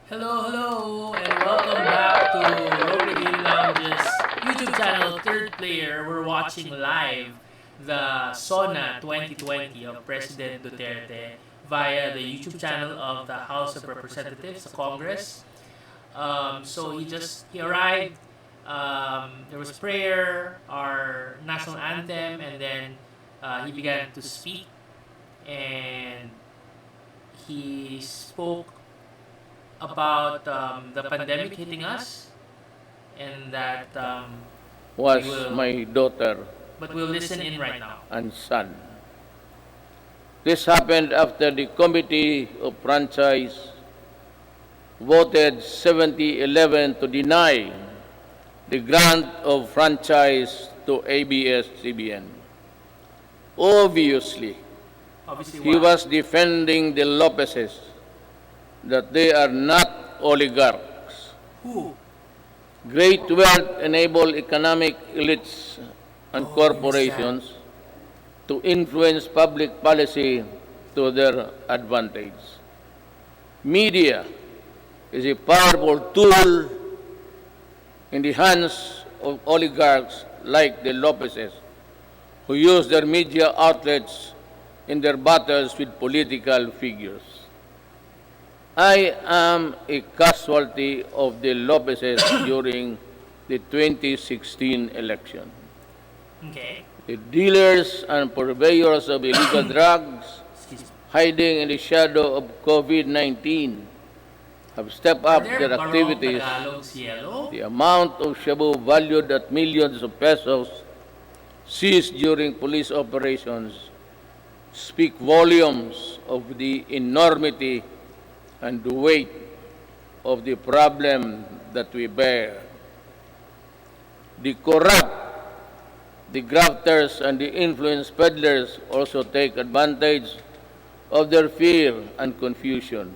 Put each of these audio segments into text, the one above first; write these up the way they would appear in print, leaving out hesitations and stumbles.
Hello, and welcome back to Lokal Game Lounge's YouTube channel, Third Player. We're watching live the SONA 2020 of President Duterte via the YouTube channel of the House of Representatives, the Congress. He arrived. There was prayer, our national anthem, and then he began to speak, and he spoke about the pandemic hitting us, and that was will, my daughter but we'll listen in right now. and son. This happened after the Committee of Franchise voted 70-11 to deny the grant of franchise to ABS-CBN. Obviously, Obviously, he was defending the Lopezes, that they are not oligarchs. Who? Great wealth enable economic elites and corporations to influence public policy to their advantage. Media is a powerful tool in the hands of oligarchs like the Lopezes, who use their media outlets in their battles with political figures. I am a casualty of the Lopezes during the 2016 election. Okay. The dealers and purveyors of illegal drugs, hiding in the shadow of COVID-19, have stepped up their activities. The amount of shabu valued at millions of pesos seized during police operations speak volumes of the enormity and the weight of the problem that we bear. The corrupt, the grafters, and the influence peddlers also take advantage of their fear and confusion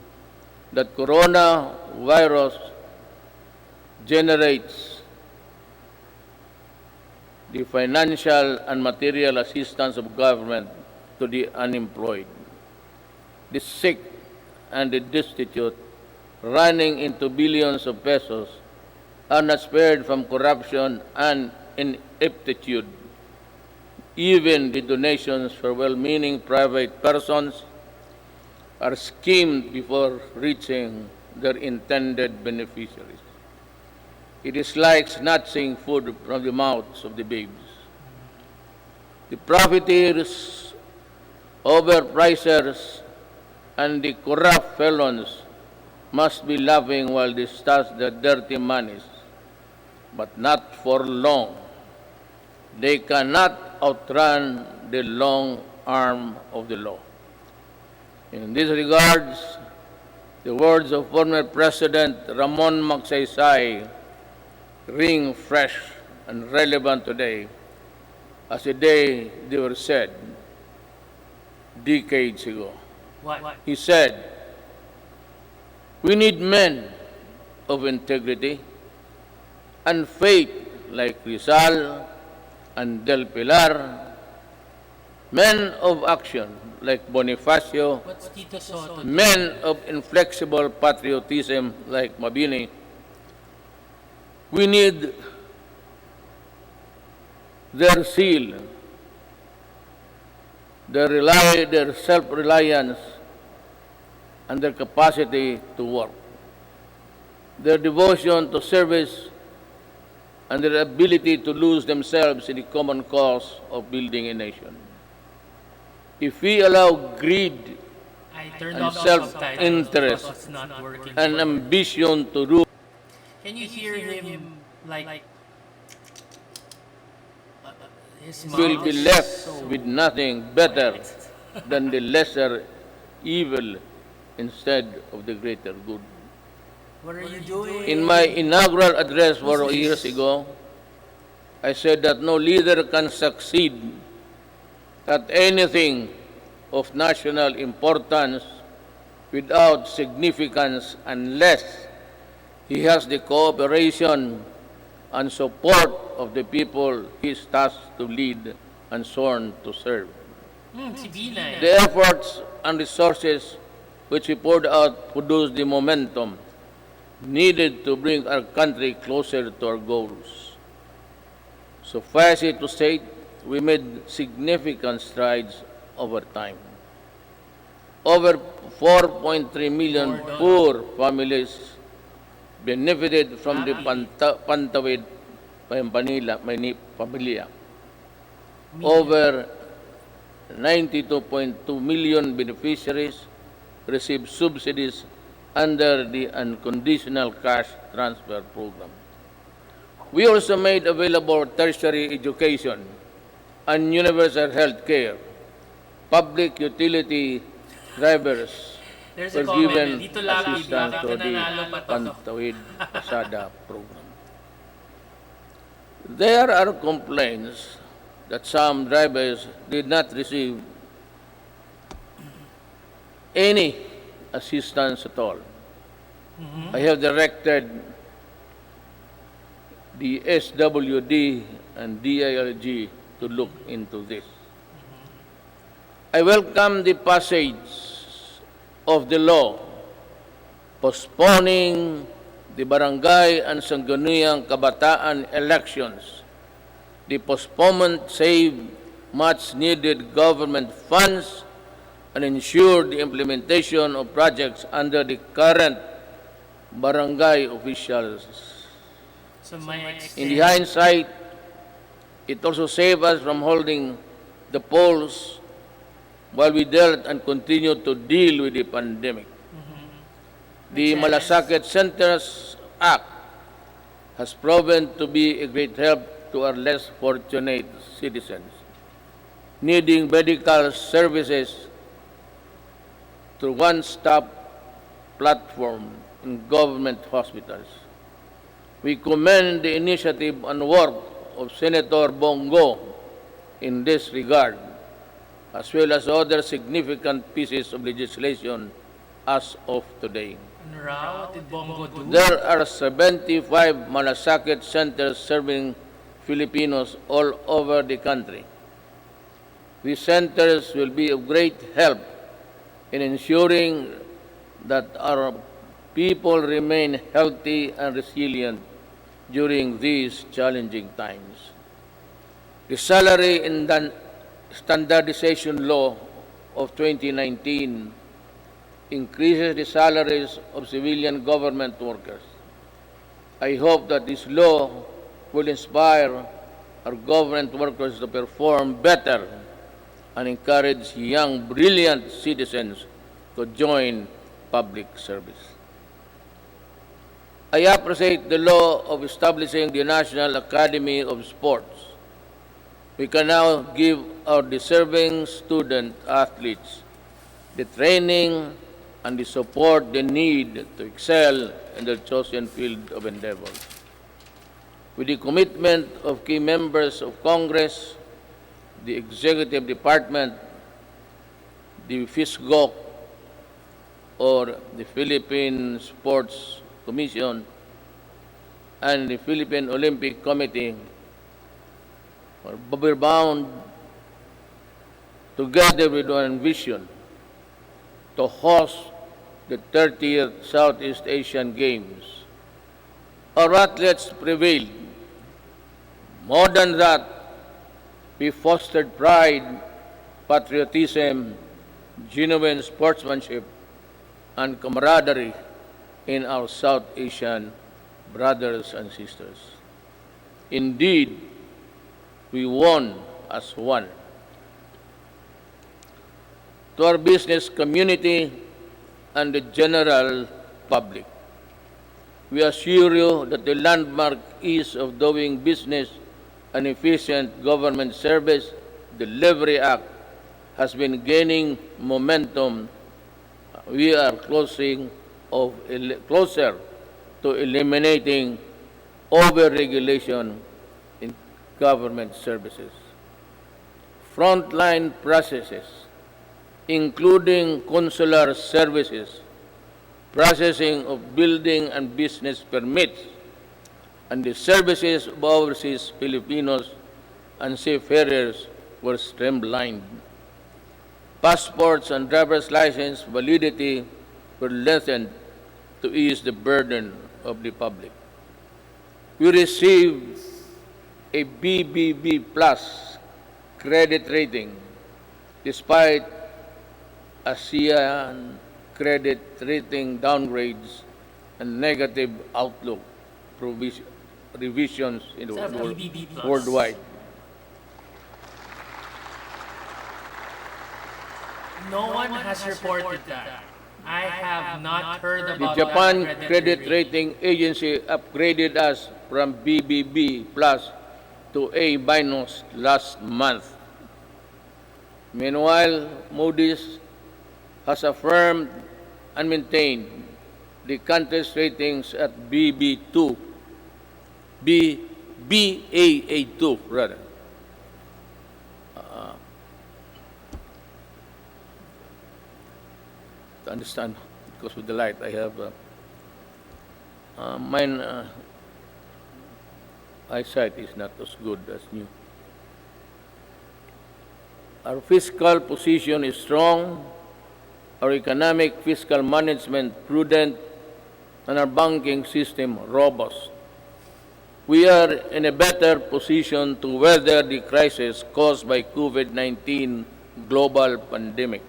that coronavirus generates. The financial and material assistance of government to the unemployed, the sick, and the destitute, running into billions of pesos, are not spared from corruption and ineptitude. Even the donations for well-meaning private persons are schemed before reaching their intended beneficiaries. It is like snatching food from the mouths of the babes. The profiteers, overpricers, and the corrupt felons must be laughing while they stash their dirty monies, but not for long. They cannot outrun the long arm of the law. In these regards, the words of former President Ramon Magsaysay ring fresh and relevant today as the day they were said decades ago. What? He said, "We need men of integrity and faith like Rizal and Del Pilar, men of action like Bonifacio, What's Tito Soto? men of inflexible patriotism like Mabini. We need their zeal, their self-reliance, and their capacity to work, their devotion to service, and their ability to lose themselves in the common cause of building a nation. If we allow greed I turned and off the self-interest subtitles because it's not working. and ambition to rule, Can you hear him like his mouth will be is left so with nothing better than the lesser evil instead of the greater good. What are you doing? In my inaugural address 4 years ago, I said that no leader can succeed at anything of national importance without significance unless he has the cooperation and support of the people he is tasked to lead and sworn to serve. Si Bina. The efforts and resources which we poured out produced the momentum needed to bring our country closer to our goals. Suffice it to say, we made significant strides over time. Over 4.3 million poor families benefited from the Pantawid Pamilya. Over 92.2 million beneficiaries received subsidies under the unconditional cash transfer program. We also made available tertiary education and universal health care. Public utility drivers There's were a comment. given Dito lang, assistance bakit to ka the nanalo pa to? Pantawid Pasada program. There are complaints that some drivers did not receive any assistance at all. I have directed the SWD and DILG to look into this. I welcome the passage of the law postponing the barangay and sangguniang kabataan elections. The postponement saved much needed government funds and ensured the implementation of projects under the current barangay officials. So may In the hindsight, it also saved us from holding the polls while we dealt and continued to deal with the pandemic. The Malasakit Centers Act has proven to be a great help to our less fortunate citizens needing medical services through one-stop platform in government hospitals. We commend the initiative and work of Senator Bongo in this regard, as well as other significant pieces of legislation as of today. Ano raw? What did Bongo do? There are 75 Malasakit centers serving Filipinos all over the country. These centers will be of great help in ensuring that our people remain healthy and resilient during these challenging times. The Salary and Standardization Law of 2019 increases the salaries of civilian government workers. I hope that this law will inspire our government workers to perform better and encourage young, brilliant citizens to join public service. I appreciate the law of establishing the National Academy of Sports. We can now give our deserving student athletes the training and the support they need to excel in their chosen field of endeavor. With the commitment of key members of Congress, the Executive Department, the FISGOC, or the Philippine Sports Commission, and the Philippine Olympic Committee, are bound together with one vision to host the 30th Southeast Asian Games. Our athletes prevailed. More than that, we fostered pride, patriotism, genuine sportsmanship, and camaraderie in our South Asian brothers and sisters. Indeed, we won as one. To our business community and the general public, we assure you that the landmark ease of doing business and efficient government service delivery act has been gaining momentum. We are closer to eliminating over-regulation in government services. Frontline processes, including consular services, processing of building and business permits, and the services of overseas Filipinos and seafarers were streamlined. Passports and driver's license validity were lengthened to ease the burden of the public. We received a BBB plus credit rating despite ASEAN credit rating downgrades and negative outlook revisions in the BBB plus. worldwide. No one has reported that. I have not heard The about Japan that Credit Rating Agency upgraded us from BBB plus to A minus last month. Meanwhile, Moody's has affirmed and maintained the country's ratings at BB2, BAA2 rather. To understand, because of the light, I have mine eyesight is not as good as new. Our fiscal position is strong, our economic fiscal management prudent, and our banking system robust. We are in a better position to weather the crisis caused by COVID-19 global pandemic.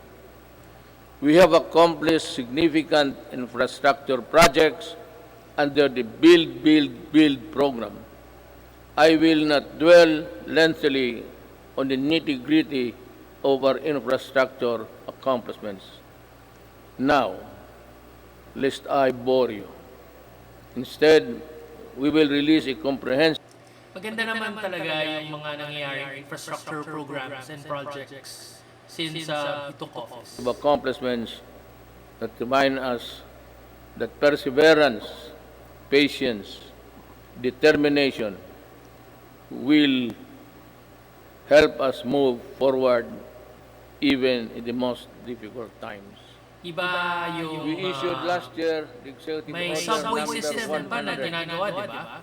We have accomplished significant infrastructure projects under the Build program. I will not dwell lengthily on the nitty-gritty of our infrastructure accomplishments. Now, lest I bore you. Instead, we will release a comprehensive Maganda naman talaga yung mga nangyayaring infrastructure programs and projects since he took office. of accomplishments that remind us that perseverance, patience, determination will help us move forward even in the most difficult times. Iba yung We issued last year the executive may order subway number system pa na 100, ginagawa, di ba?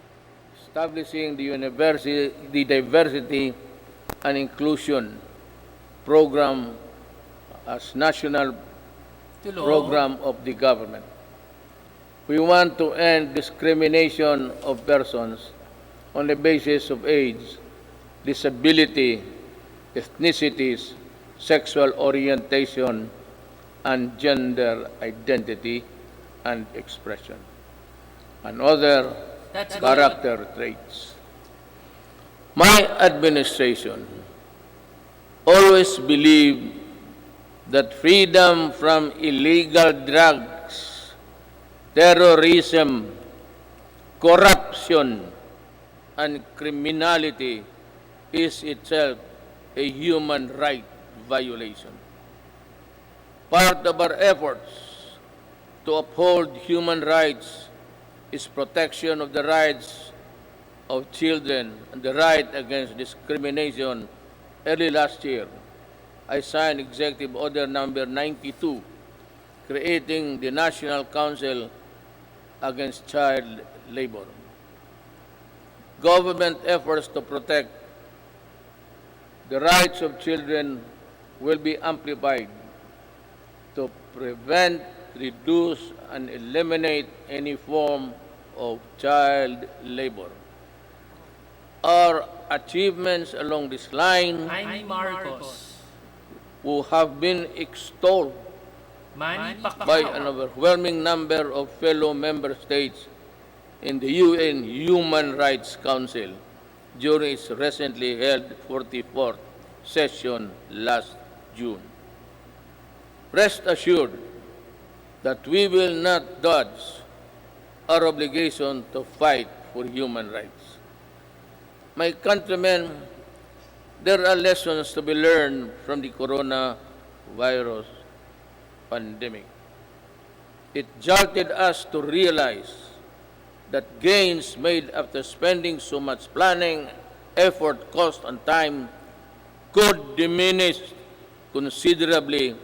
establishing the diversity and inclusion program as national Tulo. program of the government. We want to end discrimination of persons on the basis of age, disability, ethnicities, sexual orientation, and gender identity and expression, and other That's good. character traits. My administration always believed that freedom from illegal drugs, terrorism, corruption, and criminality is itself a human right violation. Part of our efforts to uphold human rights is protection of the rights of children and the right against discrimination. Early last year, I signed Executive Order number 92, creating the National Council Against Child Labor. Government efforts to protect the rights of children will be amplified to prevent, reduce, and eliminate any form of child labor. Our achievements along this line, Manny Marcos, who have been extolled Manny by an Pacquiao, overwhelming number of fellow member states in the UN Human Rights Council during its recently held 44th session last June. Rest assured that we will not dodge our obligation to fight for human rights. My countrymen, there are lessons to be learned from the coronavirus pandemic. It jolted us to realize that gains made after spending so much planning, effort, cost, and time could diminish considerably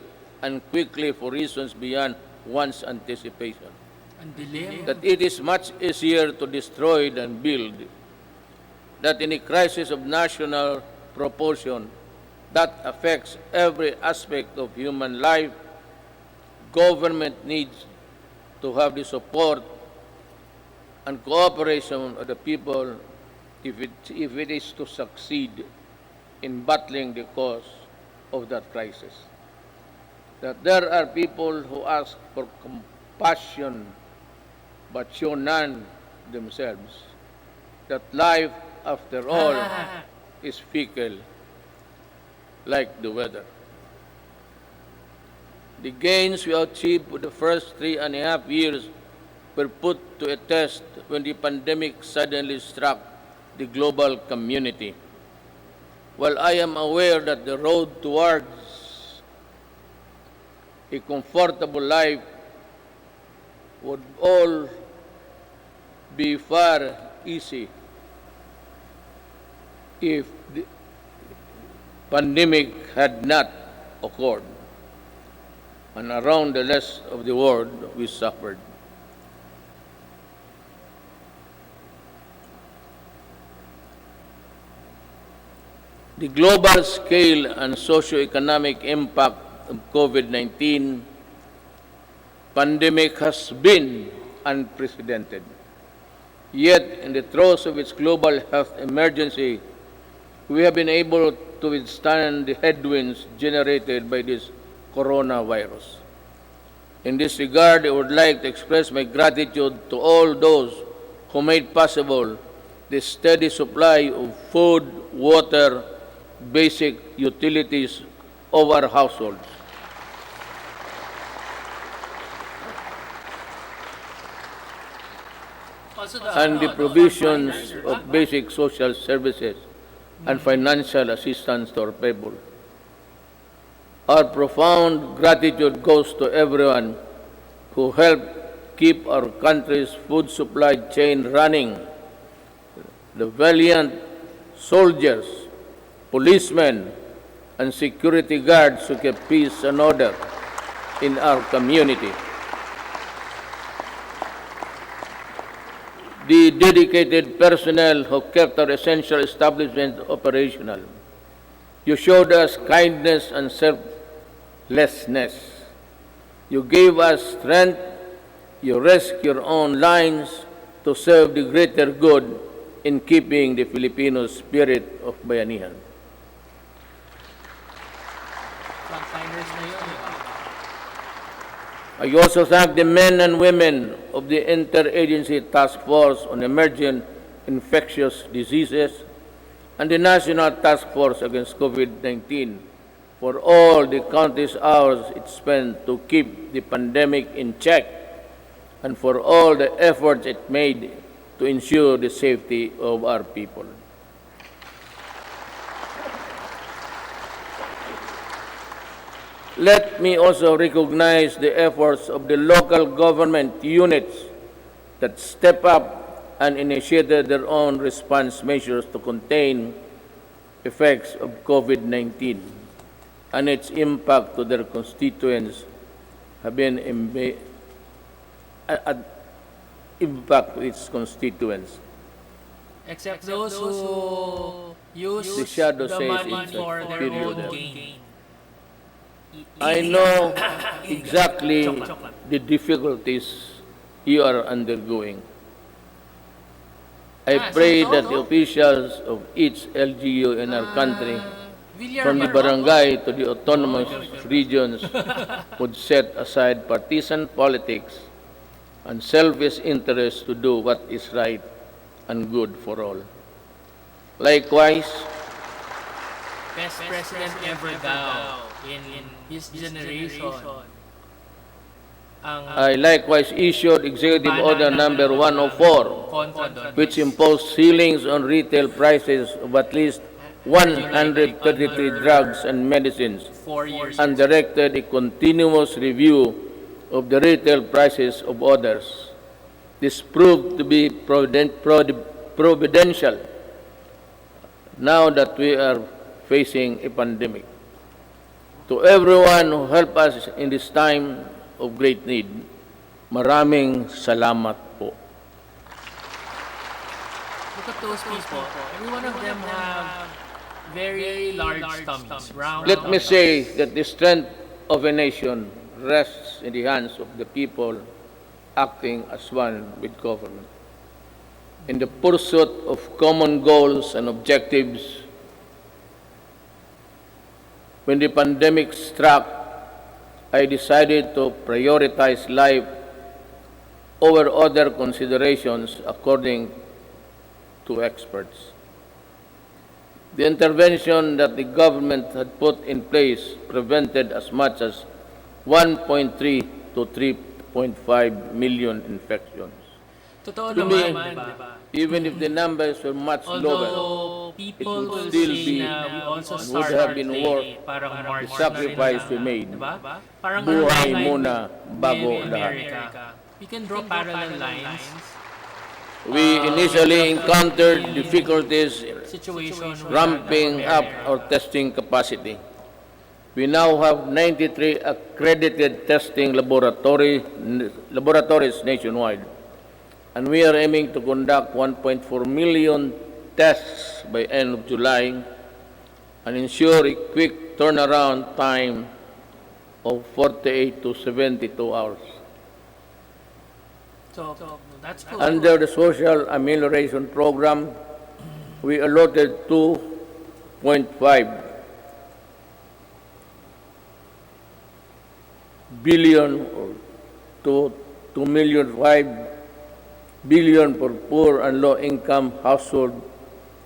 and quickly for reasons beyond one's anticipation. ang dilim. That it is much easier to destroy than build. That in a crisis of national proportion that affects every aspect of human life, government needs to have the support and cooperation of the people if it is to succeed in battling the cause of that crisis. That there are people who ask for compassion but show none themselves. That life, after all, is fickle, like the weather. The gains we achieved for the first 3.5 years were put to a test when the pandemic suddenly struck the global community. While I am aware that the road towards a comfortable life would all be far easy if the pandemic had not occurred, and around the rest of the world we suffered. The global scale and socio-economic impact of COVID-19 pandemic has been unprecedented. Yet, in the throes of its global health emergency, we have been able to withstand the headwinds generated by this coronavirus. In this regard, I would like to express my gratitude to all those who made possible the steady supply of food, water, basic utilities of our households. And the provisions of basic social services and financial assistance to our people. Our profound gratitude goes to everyone who helped keep our country's food supply chain running. The valiant soldiers, policemen, and security guards who kept peace and order in our community. The dedicated personnel who kept our essential establishments operational. You showed us kindness and selflessness. You gave us strength. You risked your own lives to serve the greater good in keeping the Filipino spirit of bayanihan. I also thank the men and women of the Interagency Task Force on Emerging Infectious Diseases and the National Task Force Against COVID-19 for all the countless hours it spent to keep the pandemic in check and for all the efforts it made to ensure the safety of our people. Let me also recognize the efforts of the local government units that step up and initiated their own response measures to contain effects of COVID-19 and its impact to their constituents have been impact to its constituents. Except those who use The shadow the says money it's a for their superior own them. gain. I know exactly the difficulties you are undergoing. I pray that the officials of each LGU in our country, from the barangay to the autonomous regions, would set aside partisan politics and selfish interests to do what is right and good for all. Likewise, Best president ever daw in his generation. Ang I likewise issued Executive Order Number 104, kontra doon which imposed ceilings on retail prices of at least 133 drugs and medicines 4 years and directed a continuous review of the retail prices of others. This proved to be providential now that we are facing a pandemic. To everyone who helped us in this time of great need, maraming salamat po. Look at those people. Every one of them have very large tummies, round Let me tummies. say that the strength of a nation rests in the hands of the people acting as one with government. In the pursuit of common goals and objectives, when the pandemic struck, I decided to prioritize life over other considerations according to experts. The intervention that the government had put in place prevented as much as 1.3 to 3.5 million infections. Totoo To me, naman, di ba? even if the numbers were much lower, Although it people would will still say be na we also and would started have been worth parang March the sacrifice we made. Diba? Parang Buhay unlike muna bago with lahat. America. We can draw parallel lines. We initially encountered difficulties Situation with ramping up America. our testing capacity. We now have 93 accredited testing laboratories nationwide, and we are aiming to conduct 1.4 million tests by end of July and ensure a quick turnaround time of 48 to 72 hours. So, that's good. Under the Social Amelioration Program, we allotted 2.5 billion or to 2.5 billion for poor and low-income households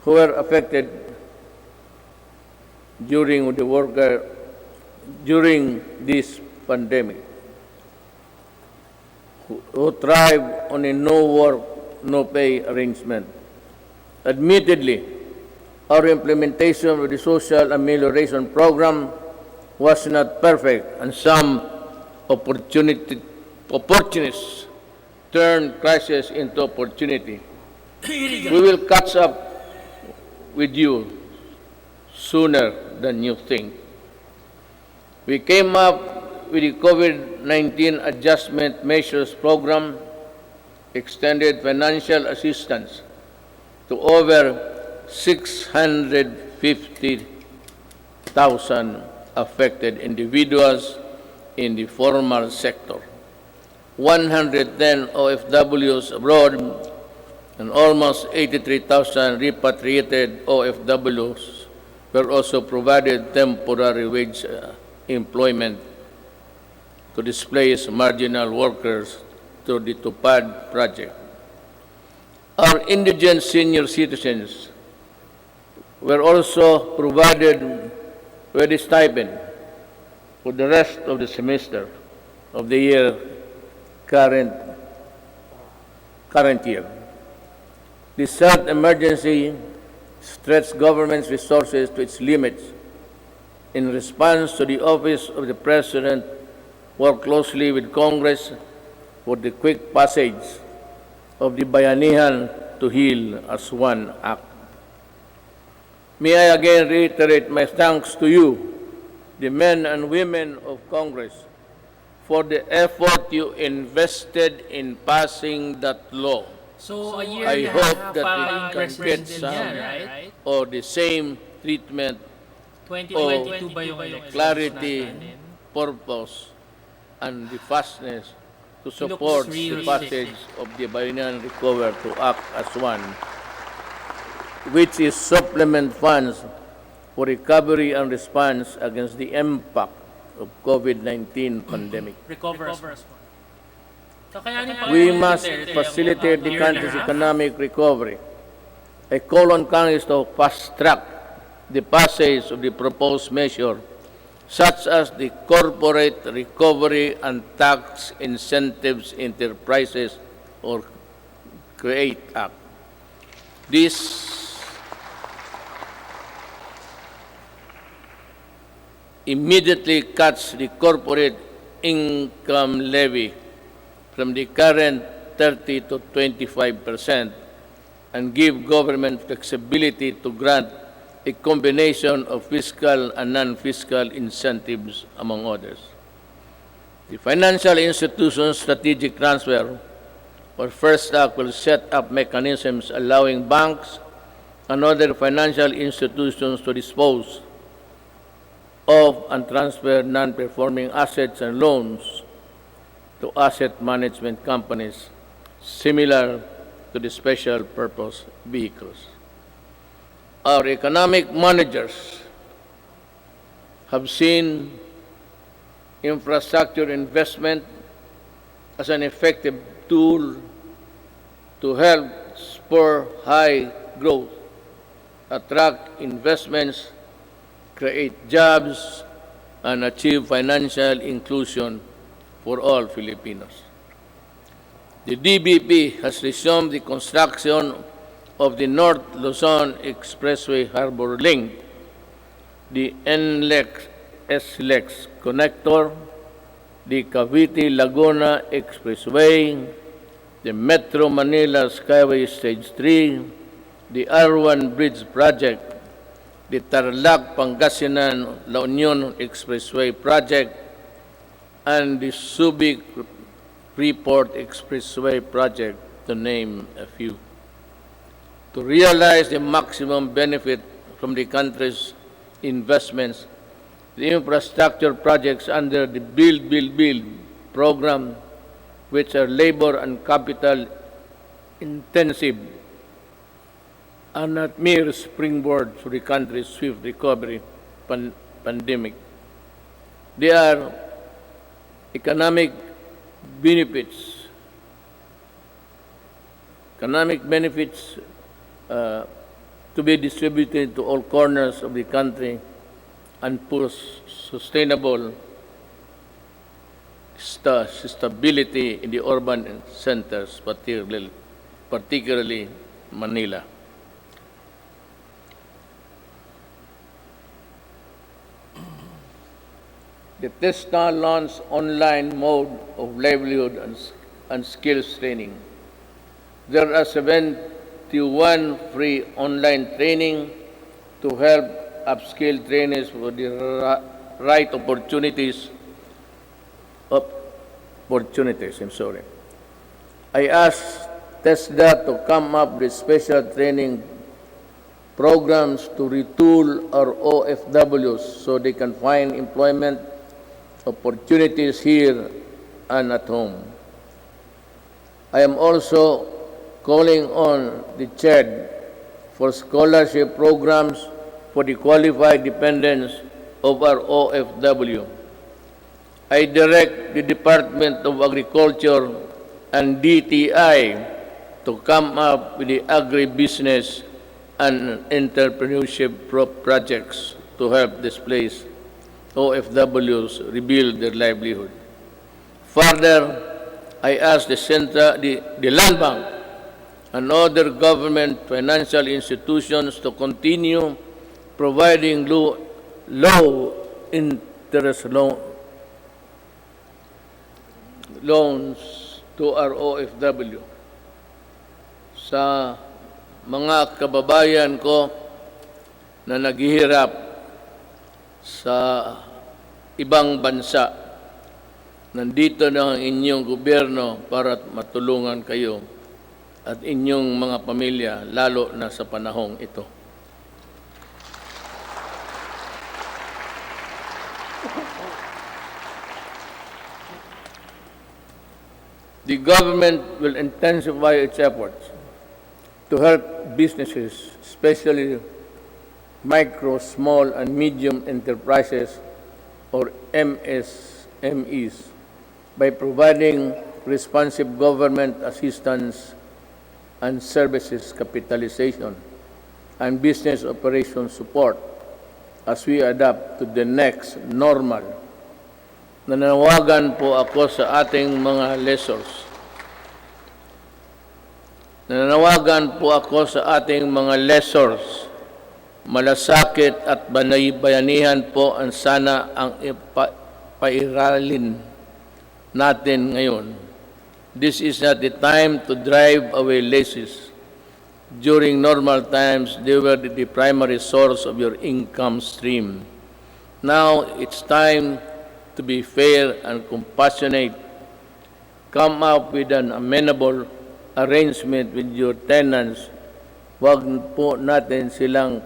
who were affected during this pandemic, who thrive on a no work, no pay arrangement. Admittedly, our implementation of the Social Amelioration Program was not perfect, and some opportunists turned crisis into opportunity. We will catch up with you sooner than you think. We came up with the COVID-19 Adjustment Measures Program, extended financial assistance to over 650,000 affected individuals in the formal sector, 110 OFWs abroad, and almost 83,000 repatriated OFWs were also provided temporary wage employment to displace marginal workers through the TUPAD project. Our indigent senior citizens were also provided with a stipend for the rest of the semester of the year current year. This health emergency stretched government's resources to its limits. In response to the Office of the President, worked closely with Congress for the quick passage of the Bayanihan to Heal as One Act. May I again reiterate my thanks to you, the men and women of Congress, for the effort you invested in passing that law. So, a year I and a hope half that pa we yung can get president some niya, right? or the same treatment, 2022 ba yung elections clarity, natin? purpose, and the fastness to support the really passage of the Bayanihan Recover to Act as One, which is supplement funds for recovery and response against the impact of COVID-19 pandemic. Recover as well. So, kaya We must facilitate the country's economic recovery. I call on Congress to fast-track the passage of the proposed measure, such as the Corporate Recovery and Tax Incentives Enterprises or CREATE Act. This immediately cuts the corporate income levy from the current 30 to 25% and give government flexibility to grant a combination of fiscal and non-fiscal incentives, among others. The Financial Institutions Strategic Transfer, or First Act, will set up mechanisms allowing banks and other financial institutions to dispose of and transfer non-performing assets and loans to asset management companies, similar to the special purpose vehicles. Our economic managers have seen infrastructure investment as an effective tool to help spur high growth, attract investments, create jobs, and achieve financial inclusion for all Filipinos. The DBP has resumed the construction of the North Luzon Expressway Harbor Link, the NLEX SLEX Connector, the Cavite-Laguna Expressway, the Metro Manila Skyway Stage 3, the R1 Bridge Project, the Tarlac-Pangasinan-La Union Expressway Project, and the Subic-Freeport Expressway Project, to name a few. To realize the maximum benefit from the country's investments, the infrastructure projects under the Build program, which are labor and capital intensive, are not mere springboard for the country's swift recovery pandemic. They are economic benefits to be distributed to all corners of the country and push sustainable stability in the urban centers, particularly Manila. The TESTA launched online mode of livelihood and skills training. There are 71 free online training to help upskill trainees for the right opportunities. I asked TESDA to come up with special training programs to retool our OFWs so they can find employment opportunities here and at home. I am also calling on the CHED for scholarship programs for the qualified dependents of our OFW. I direct the Department of Agriculture and DTI to come up with the agribusiness and entrepreneurship projects to help displaced OFWs rebuild their livelihood. Further, I ask the Land Bank and other government financial institutions to continue providing low interest loans to our OFW. Sa mga kababayan ko na naghihirap sa ibang bansa, nandito na ang inyong gobyerno para matulungan kayo at inyong mga pamilya, lalo na sa panahong ito. The government will intensify its efforts to help businesses, especially micro, small, and medium enterprises, or MSMEs, by providing responsive government assistance and services capitalization and business operation support as we adapt to the next normal. Nananawagan po ako sa ating mga lessors. Malasakit at bayanihan po ang sana ang pairalin natin ngayon. This is not the time to drive away leases. During normal times, they were the primary source of your income stream. Now, it's time to be fair and compassionate. Come up with an amenable arrangement with your tenants. Huwag po natin silang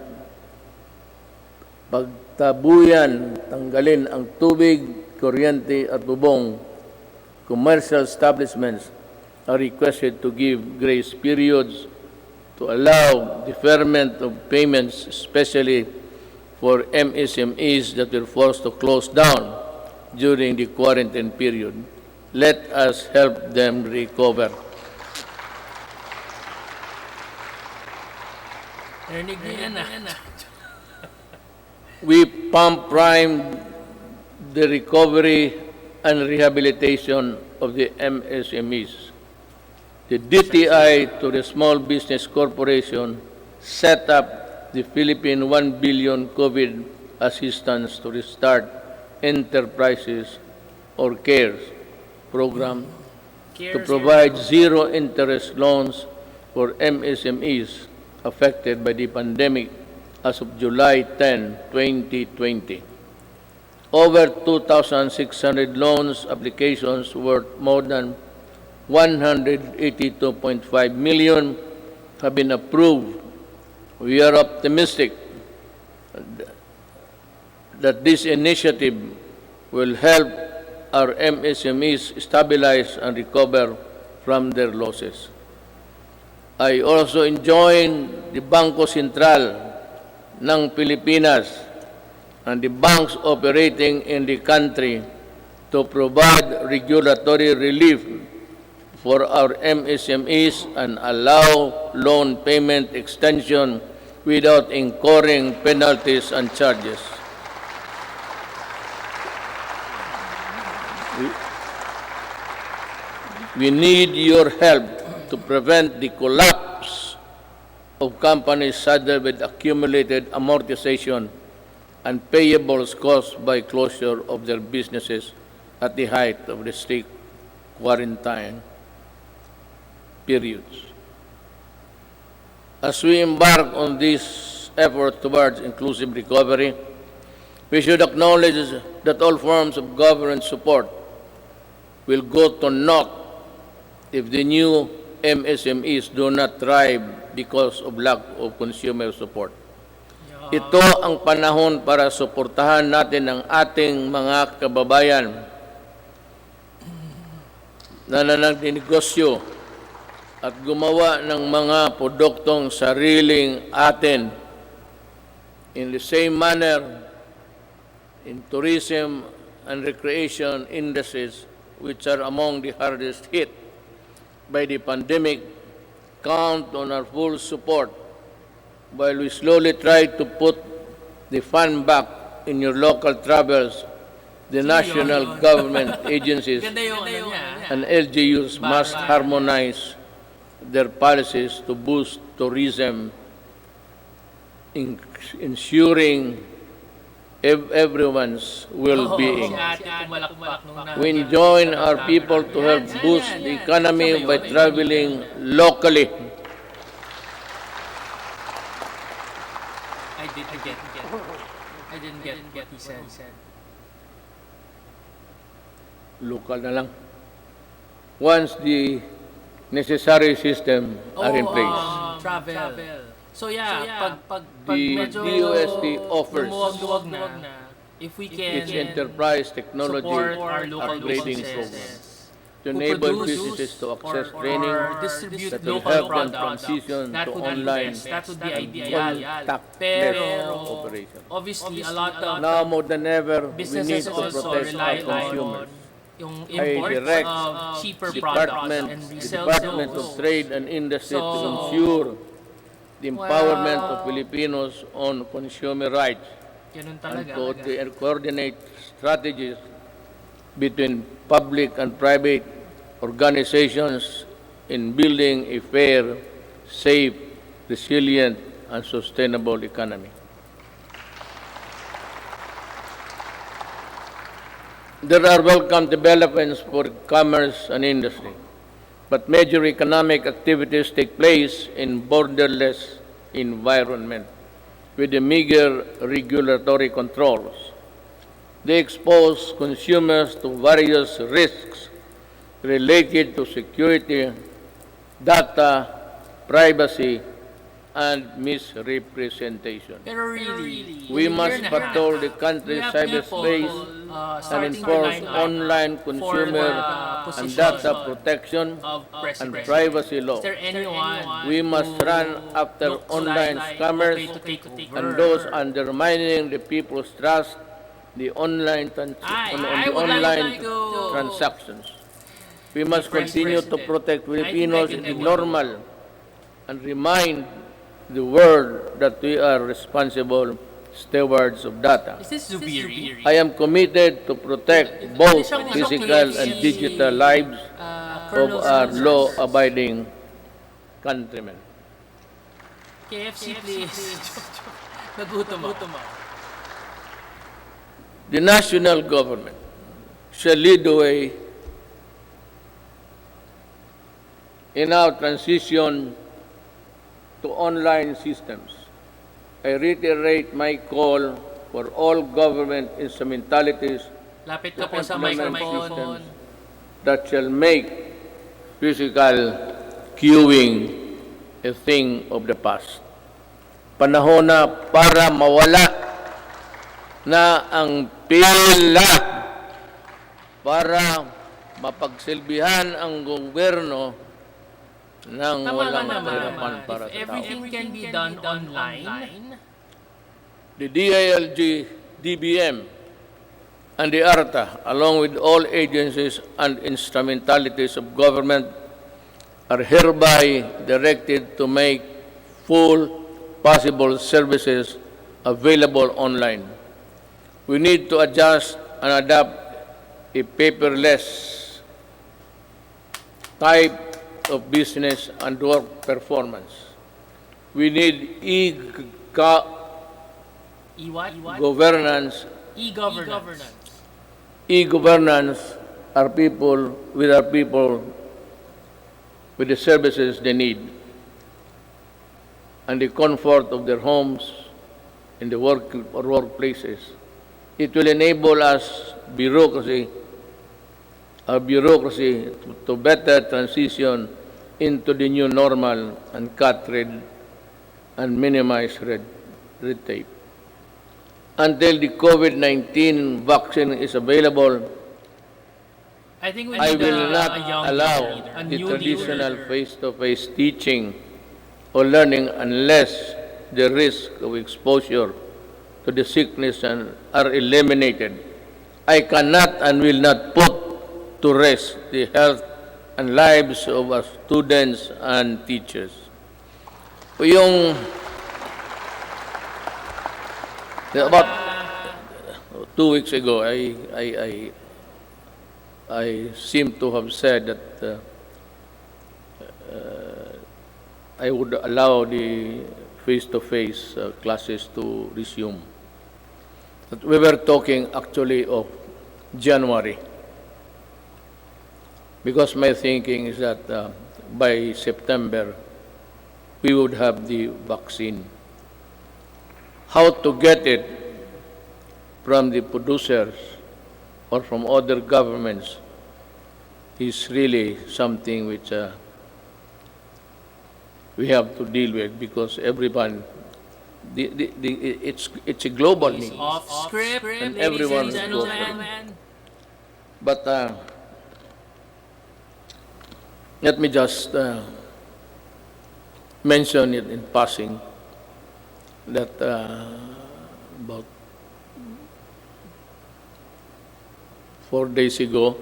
pagtabuyan, tanggalin ang tubig, kuryente at bubong, commercial establishments, are requested to give grace periods to allow deferment of payments, especially for MSMEs that were forced to close down during the quarantine period. Let us help them recover. Narinig niyo yan We pump prime the recovery and rehabilitation of the MSMEs. The DTI to the Small Business Corporation set up the Philippine 1 billion COVID assistance to restart enterprises or CARES program to provide zero interest loans for MSMEs affected by the pandemic as of July 10, 2020. Over 2,600 loans applications worth more than 182.5 million have been approved. We are optimistic that this initiative will help our MSMEs stabilize and recover from their losses. I also enjoin the Bangko Sentral ng Pilipinas and the banks operating in the country to provide regulatory relief for our MSMEs and allow loan payment extension without incurring penalties and charges. We need your help to prevent the collapse of companies saddled with accumulated amortization and payables caused by closure of their businesses at the height of the strict quarantine periods. As we embark on this effort towards inclusive recovery, we should acknowledge that all forms of government support will go to naught if the new MSMEs do not thrive because of lack of consumer support. Ito ang panahon para suportahan natin ang ating mga kababayan na nagnegosyo at gumawa ng mga produktong sariling atin. In the same manner, in tourism and recreation industries, which are among the hardest hit by the pandemic, count on our full support while we slowly try to put the fun back in your local travels. The national government agencies and LGUs must harmonize their policies to boost tourism, ensuring everyone's well-being. We enjoin our people to help boost the economy by traveling locally. I didn't get what he said. Lokal na lang. Once the necessary system are in place. Travel. So yeah, pag The medyo DOST offers lumuwag na, if we can its enterprise technology support our local upgrading businesses program to who enable produce businesses to access or training distribute that will local help them products, transition that to would be online best. That would be and ideal. contactless Pero operation. obviously a lot of Now more than ever, we need businesses to also protect rely our consumers. on yung I imports direct of cheaper products Department, and the resell Department of those. Trade and Industry to So, ensure the empowerment of well, Filipinos on consumer rights Ganun and talaga. coordinate strategies between public and private organizations in building a fair, safe, resilient, and sustainable economy. There are welcome developments for commerce and industry, but major economic activities take place in borderless environment with the meager regulatory controls. They expose consumers to various risks related to security, data, privacy, and misrepresentation. Pero really, We in a must year and a half, patrol the we country's have cyberspace people and starting to enforce line up online for consumer the and position data protection of and president. privacy Is law. there anyone We must who run after looks online like scammers okay to take over? and those undermining the people's trust the online I the would online like to transactions. We must continue to President. protect I think I Filipinos can in the do it. normal and remind the world that we are responsible stewards of data. Is this Zubiri? I am committed to protect both physical and digital lives of our law-abiding countrymen. KFC, please. Nagutom ako. The national government shall lead the way in our transition to online systems. I reiterate my call for all government instrumentalities Lapit to ka po sa implement microphone. systems that shall make physical queuing a thing of the past. Panahon na para mawala na ang pila para mapagsilbihan ang gobyerno ng Tama walang lang naman. hirapan para If sa tao. everything can be done online, The DILG, DBM, and the ARTA, along with all agencies and instrumentalities of government, are hereby directed to make full possible services available online. We need to adjust and adapt a paperless type of business and work performance. We need governance. E-governance. E-governance are people with the services they need and the comfort of their homes in the work or workplaces. It will enable us our bureaucracy to better transition into the new normal and cut and minimize red tape. Until the COVID-19 vaccine is available, I think we I need will not a young allow leader, a the new traditional leader. face-to-face teaching or learning unless the risk of exposure to the sickness are eliminated. I cannot and will not put to rest the health and lives of our students and teachers. About 2 weeks ago, I seem to have said that I would allow the face-to-face classes to resume. But we were talking actually of January, because my thinking is that by September, we would have the vaccine. How to get it from the producers or from other governments is really something which we have to deal with, because everyone, it's a global need. Off script, And ladies everyone and will go gentlemen. But let me just mention it in passing that about 4 days ago,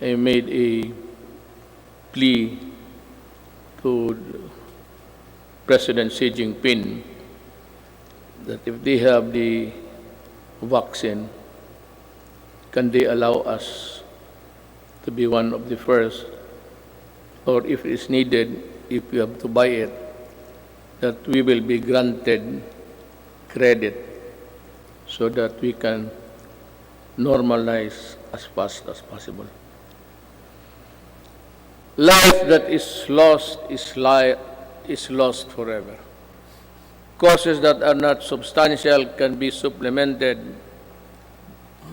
I made a plea to President Xi Jinping that if they have the vaccine, can they allow us to be one of the first, or if it's needed, if we have to buy it, that we will be granted credit so that we can normalize as fast as possible. Life that is lost is lost forever. Courses that are not substantial can be supplemented.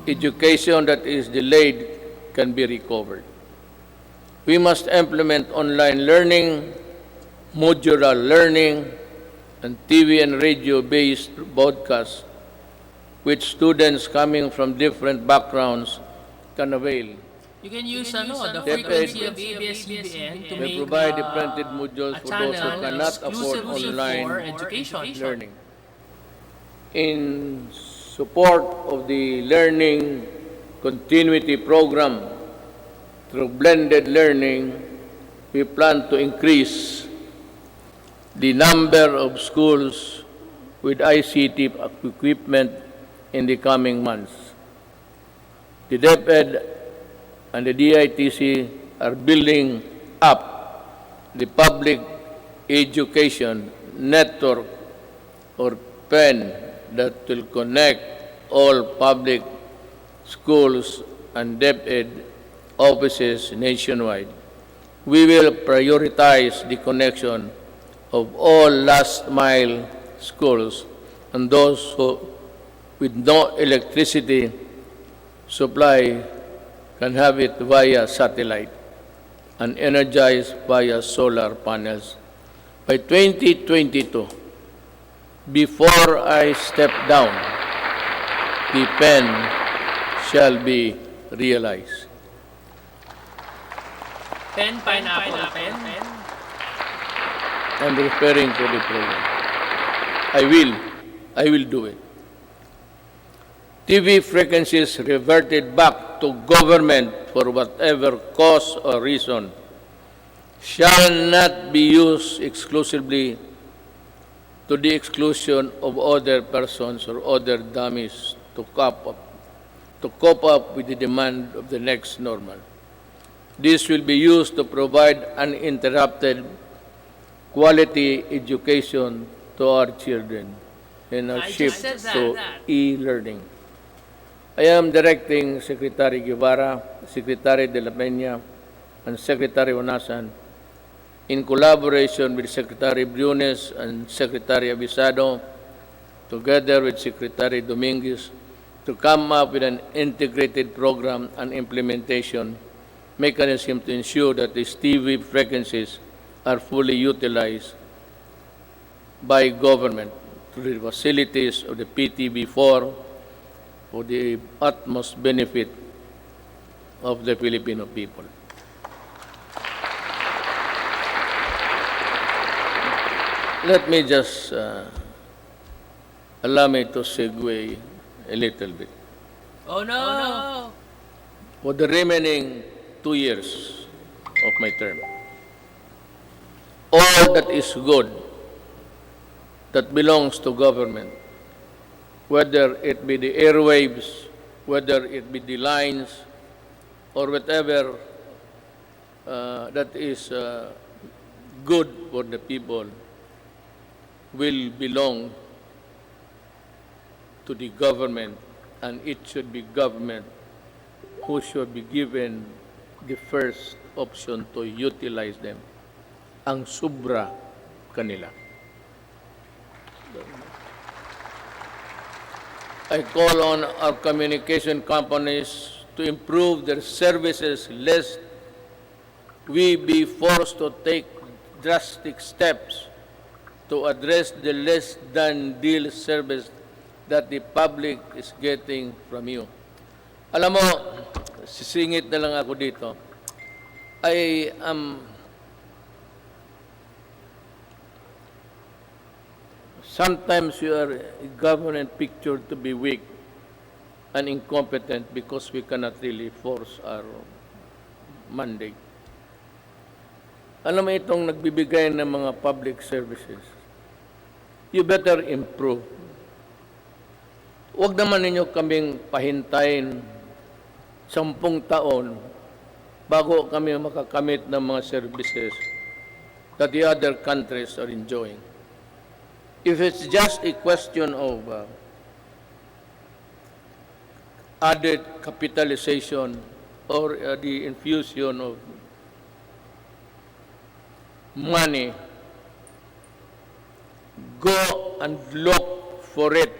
Education that is delayed can be recovered. We must implement online learning modular learning, and TV and radio-based broadcasts, which students coming from different backgrounds can avail. You can use the DepEd frequency of ABS-CBN to may make provide the printed modules a for those who channel cannot afford exclusively online for education. learning. In support of the learning continuity program through blended learning, we plan to increase the number of schools with ICT equipment in the coming months. The DepEd and the DITC are building up the public education network or PEN that will connect all public schools and DepEd offices nationwide. We will prioritize the connection of all last mile schools and those with no electricity supply can have it via satellite and energized via solar panels. By 2022, before I step down, the pen shall be realized. Pen, pineapple, pen. I'm referring to the program. I will do it. TV frequencies reverted back to government for whatever cause or reason shall not be used exclusively to the exclusion of other persons or other dummies to cope up with the demand of the next normal. This will be used to provide uninterrupted quality education to our children in our shift to e-learning. I am directing Secretary Guevara, Secretary de la Peña, and Secretary Onasan, in collaboration with Secretary Briones and Secretary Abisado, together with Secretary Dominguez, to come up with an integrated program and implementation mechanism to ensure that these TV frequencies are fully utilized by government through the facilities of the PTB4 for the utmost benefit of the Filipino people. Let me just allow me to segue a little bit. Oh no! For the remaining 2 years of my term, all that is good that belongs to government, whether it be the airwaves, whether it be the lines, or whatever that is good for the people, will belong to the government, and it should be government who should be given the first option to utilize them. Ang sobra kanila. I call on our communication companies to improve their services lest we be forced to take drastic steps to address the less than deal service that the public is getting from you. Alam mo, sisingit na lang ako dito. I am sometimes your government pictured to be weak and incompetent because we cannot really force our mandate. Alam mo itong nagbibigay ng mga public services, you better improve. Huwag naman ninyo kaming pahintayin 10 taon bago kami makakamit ng mga services that the other countries are enjoying. If it's just a question of added capitalization or the infusion of money, go and look for it.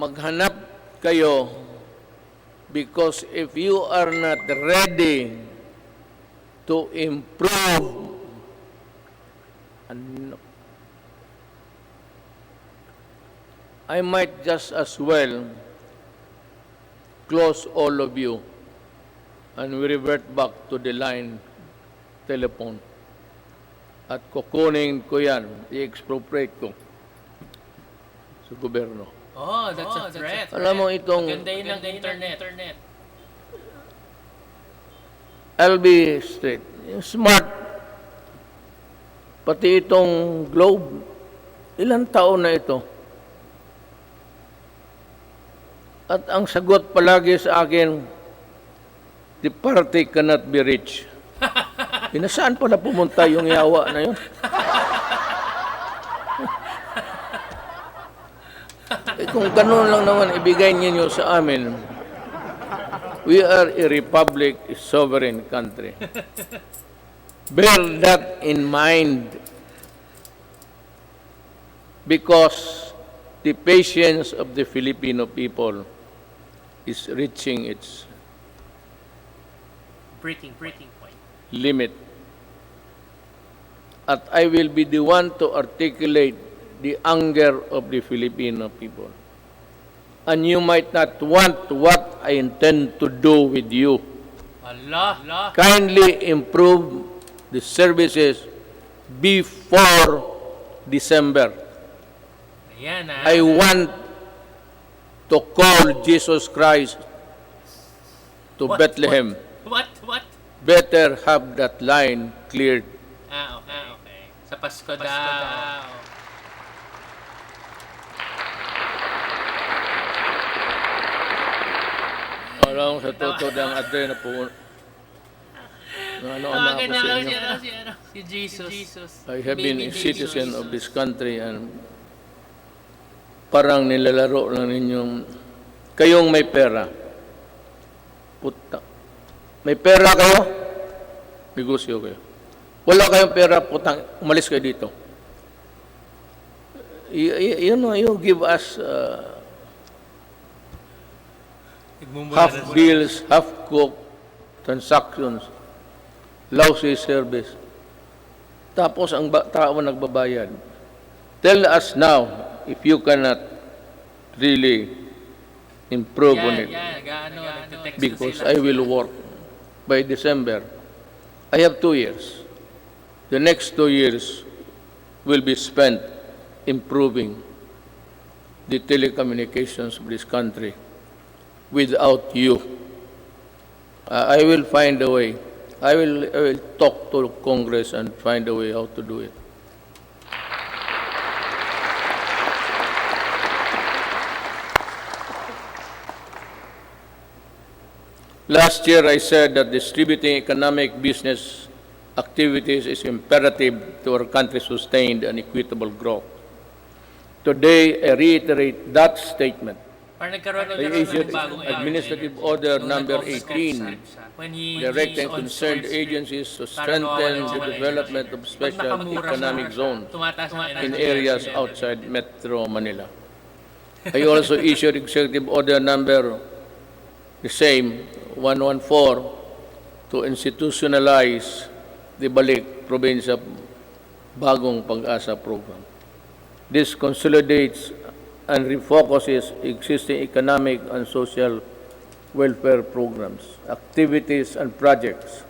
Maghanap kayo, because if you are not ready to improve I might just as well close all of you and we revert back to the line telephone. At kukunin ko yan, i-expropriate ko sa gobyerno. Oh, that's a threat. Alam mo itong, Ganda yun ng internet. I'll be straight, yung smart, pati itong globe, ilang taon na ito. At ang sagot palagi sa akin, the party cannot be reached. Saan pala pumunta yung yawa na yun? Kung ganun lang naman ibigay ninyo sa amin, we are a republic, a sovereign country. Bear that in mind because the patience of the Filipino people is reaching its Breaking point. limit. At I will be the one to articulate the anger of the Filipino people. And you might not want what I intend to do with you. Allah. Kindly improve the services before December. Ayan I want to call Jesus Christ to Bethlehem. What? Better have that line cleared. Okay. Sa Pasko daw. Alam sa totoo ng aday na po. Tawagan niya lang si Jesus. I have been a citizen of this country and parang nilalaro lang ninyong kayong may pera. Puta. May pera kayo? Negosyo kayo. Wala kayong pera, putang, umalis kayo dito. You give us half bills, half cooked transactions, lousy service. Tapos ang tao nagbabayad. Tell us now if you cannot really improve on it. Because I will work by December. I have 2 years. The next 2 years will be spent improving the telecommunications of this country. Without you, I will find a way. I will talk to Congress and find a way how to do it. Last year, I said that distributing economic business activities is imperative to our country's sustained and equitable growth. Today, I reiterate that statement. Parang nagkaroon I issued Administrative Order Number 18, directing concerned agencies to strengthen the development of special economic zones in areas outside Metro Manila. I also issued Executive Order Number the same, 114, to institutionalize the Balik Probinsya Bagong Pag-asa program. This consolidates and refocuses existing economic and social welfare programs, activities and projects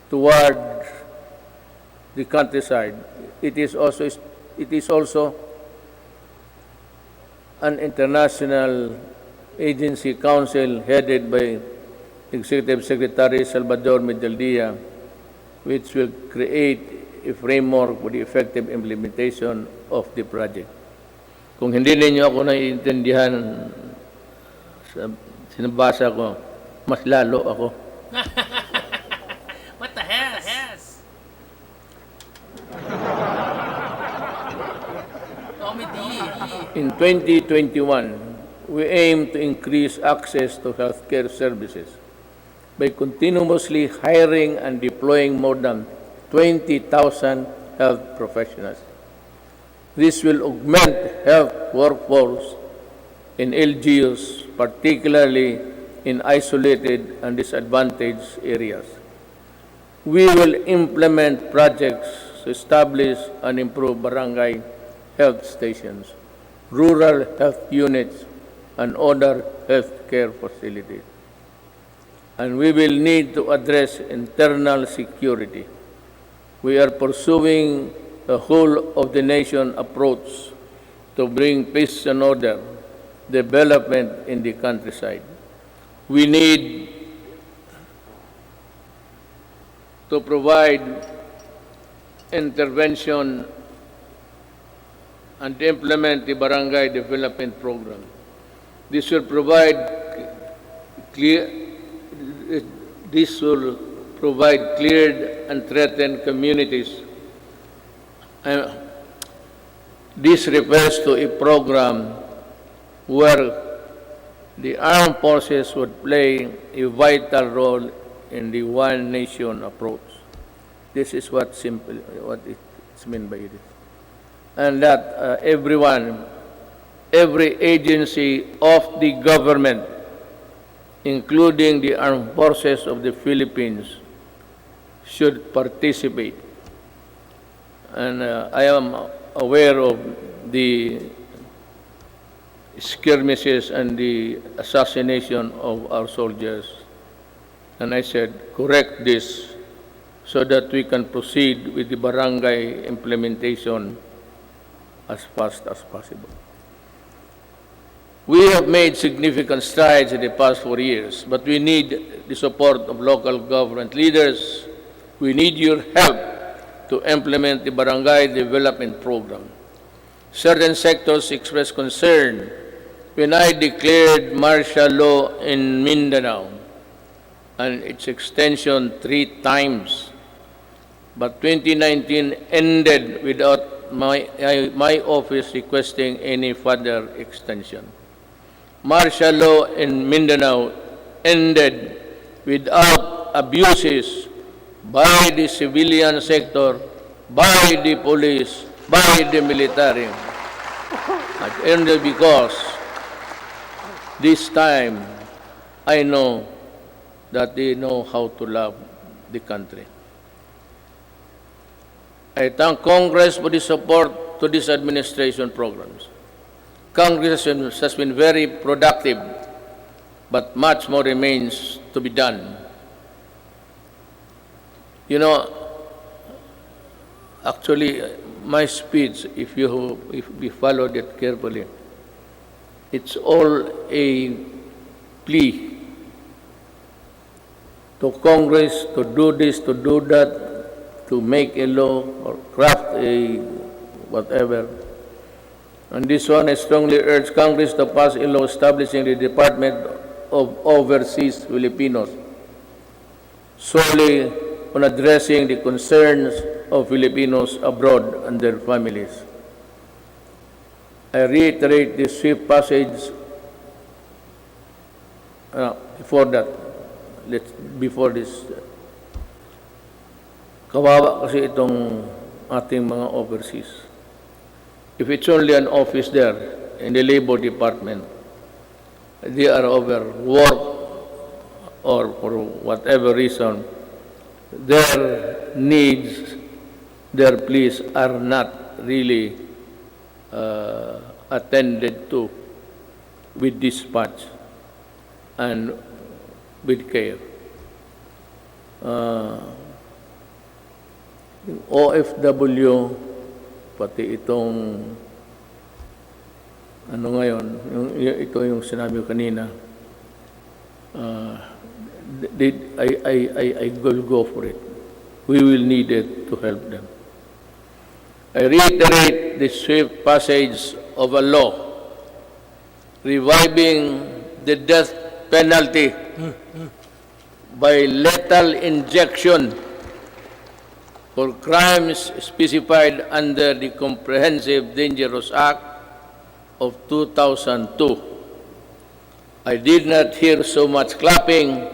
toward the countryside. It is also an international agency council headed by Executive Secretary Salvador Medialdia, which will create a framework for the effective implementation of the project. Kung hindi ninyo ako naiintindihan sa sinabasa ko, mas lalo ako. What the hell? In 2021, we aim to increase access to healthcare services by continuously hiring and deploying more than 20,000 health professionals. This will augment health workforce in LGUs, particularly in isolated and disadvantaged areas. We will implement projects to establish and improve barangay health stations, rural health units, and other health care facilities. And we will need to address internal security. We are pursuing a whole of the nation approach to bring peace and order, development in the countryside. We need to provide intervention and implement the barangay development program. This will provide cleared and threatened communities. This refers to a program where the armed forces would play a vital role in the one nation approach. This is what it's meant by it. And that every agency of the government, including the armed forces of the Philippines, should participate. And I am aware of the skirmishes and the assassination of our soldiers. And I said, correct this so that we can proceed with the barangay implementation as fast as possible. We have made significant strides in the past 4 years, but we need the support of local government leaders. We need your help to implement the barangay development program. Certain sectors expressed concern when I declared martial law in Mindanao and its extension 3 times. But 2019 ended without my office requesting any further extension. Martial law in Mindanao ended without abuses by the civilian sector, by the police, by the military. It ended because this time I know that they know how to love the country. I thank Congress for the support to these administration programs. Congress has been very productive, but much more remains to be done. You know, actually, my speech, if we followed it carefully, it's all a plea to Congress to do this, to do that, to make a law or craft a whatever. And this one, I strongly urge Congress to pass a law establishing the Department of Overseas Filipinos solely on addressing the concerns of Filipinos abroad and their families. I reiterate the swift passage before this. Kawawa kasi itong ating mga overseas. If it's only an office there in the Labor Department, they are overworked or for whatever reason, their needs, their pleas are not really attended to with dispatch and with care. Yung OFW, pati itong ano ngayon, ito yung sinabi ko kanina, I will go for it. We will need it to help them. I reiterate the swift passage of a law reviving the death penalty by lethal injection for crimes specified under the Comprehensive Dangerous Act of 2002. I did not hear so much clapping,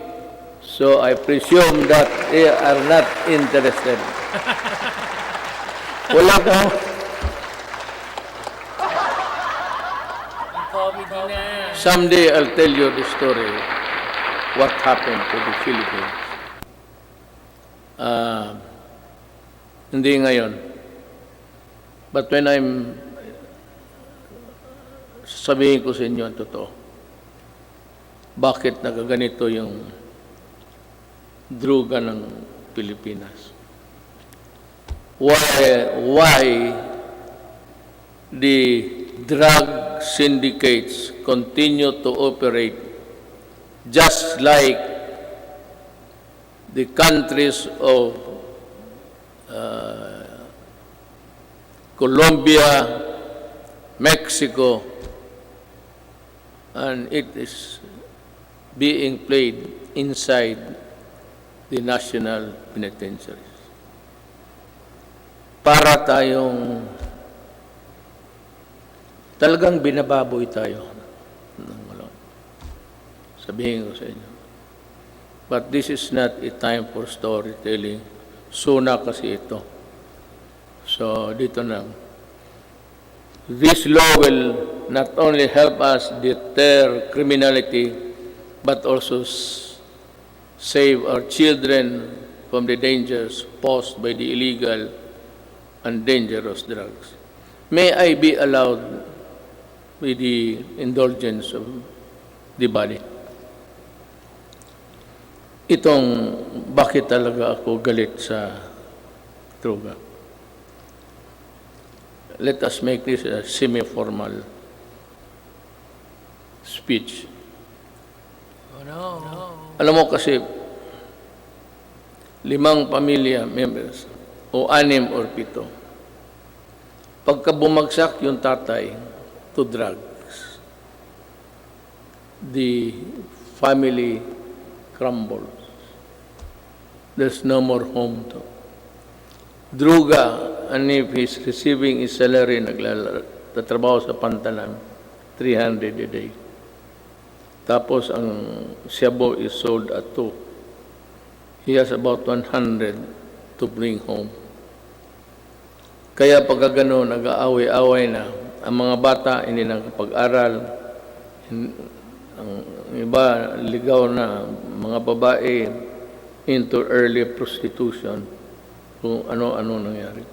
so I presume that they are not interested. Wala ka. Someday I'll tell you the story, what happened to the Philippines. Hindi ngayon. But when I'm sabihin ko sa inyo ang totoo. Bakit nagaganito yung droga ng Pilipinas? Why the drug syndicates continue to operate just like the countries of Colombia, Mexico, and it is being played inside the national penitentiaries. Para tayong talagang binababoy tayo. Sabihin ko sa inyo. But this is not a time for storytelling. SONA kasi ito. So, dito na. This law will not only help us deter criminality, but also save our children from the dangers posed by the illegal and dangerous drugs. May I be allowed with the indulgence of the body? Itong bakit talaga ako galit sa droga. Let us make this a semi-formal speech. Oh no. Alam mo kasi, 5 pamilya members, o 6 or 7, pagka bumagsak yung tatay to drugs, the family crumbles. There's no more home to. Druga, and if he's receiving his salary, nagtatrabaho sa pantalan, 300 a day. Tapos ang shabu is sold at 2. He has about 100 to bring home. Kaya pagka gano'n, nag-aaway-aaway na. Ang mga bata hindi nakapag-aral. Ang iba, ligaw na mga babae into early prostitution. Kung ano-ano nangyari.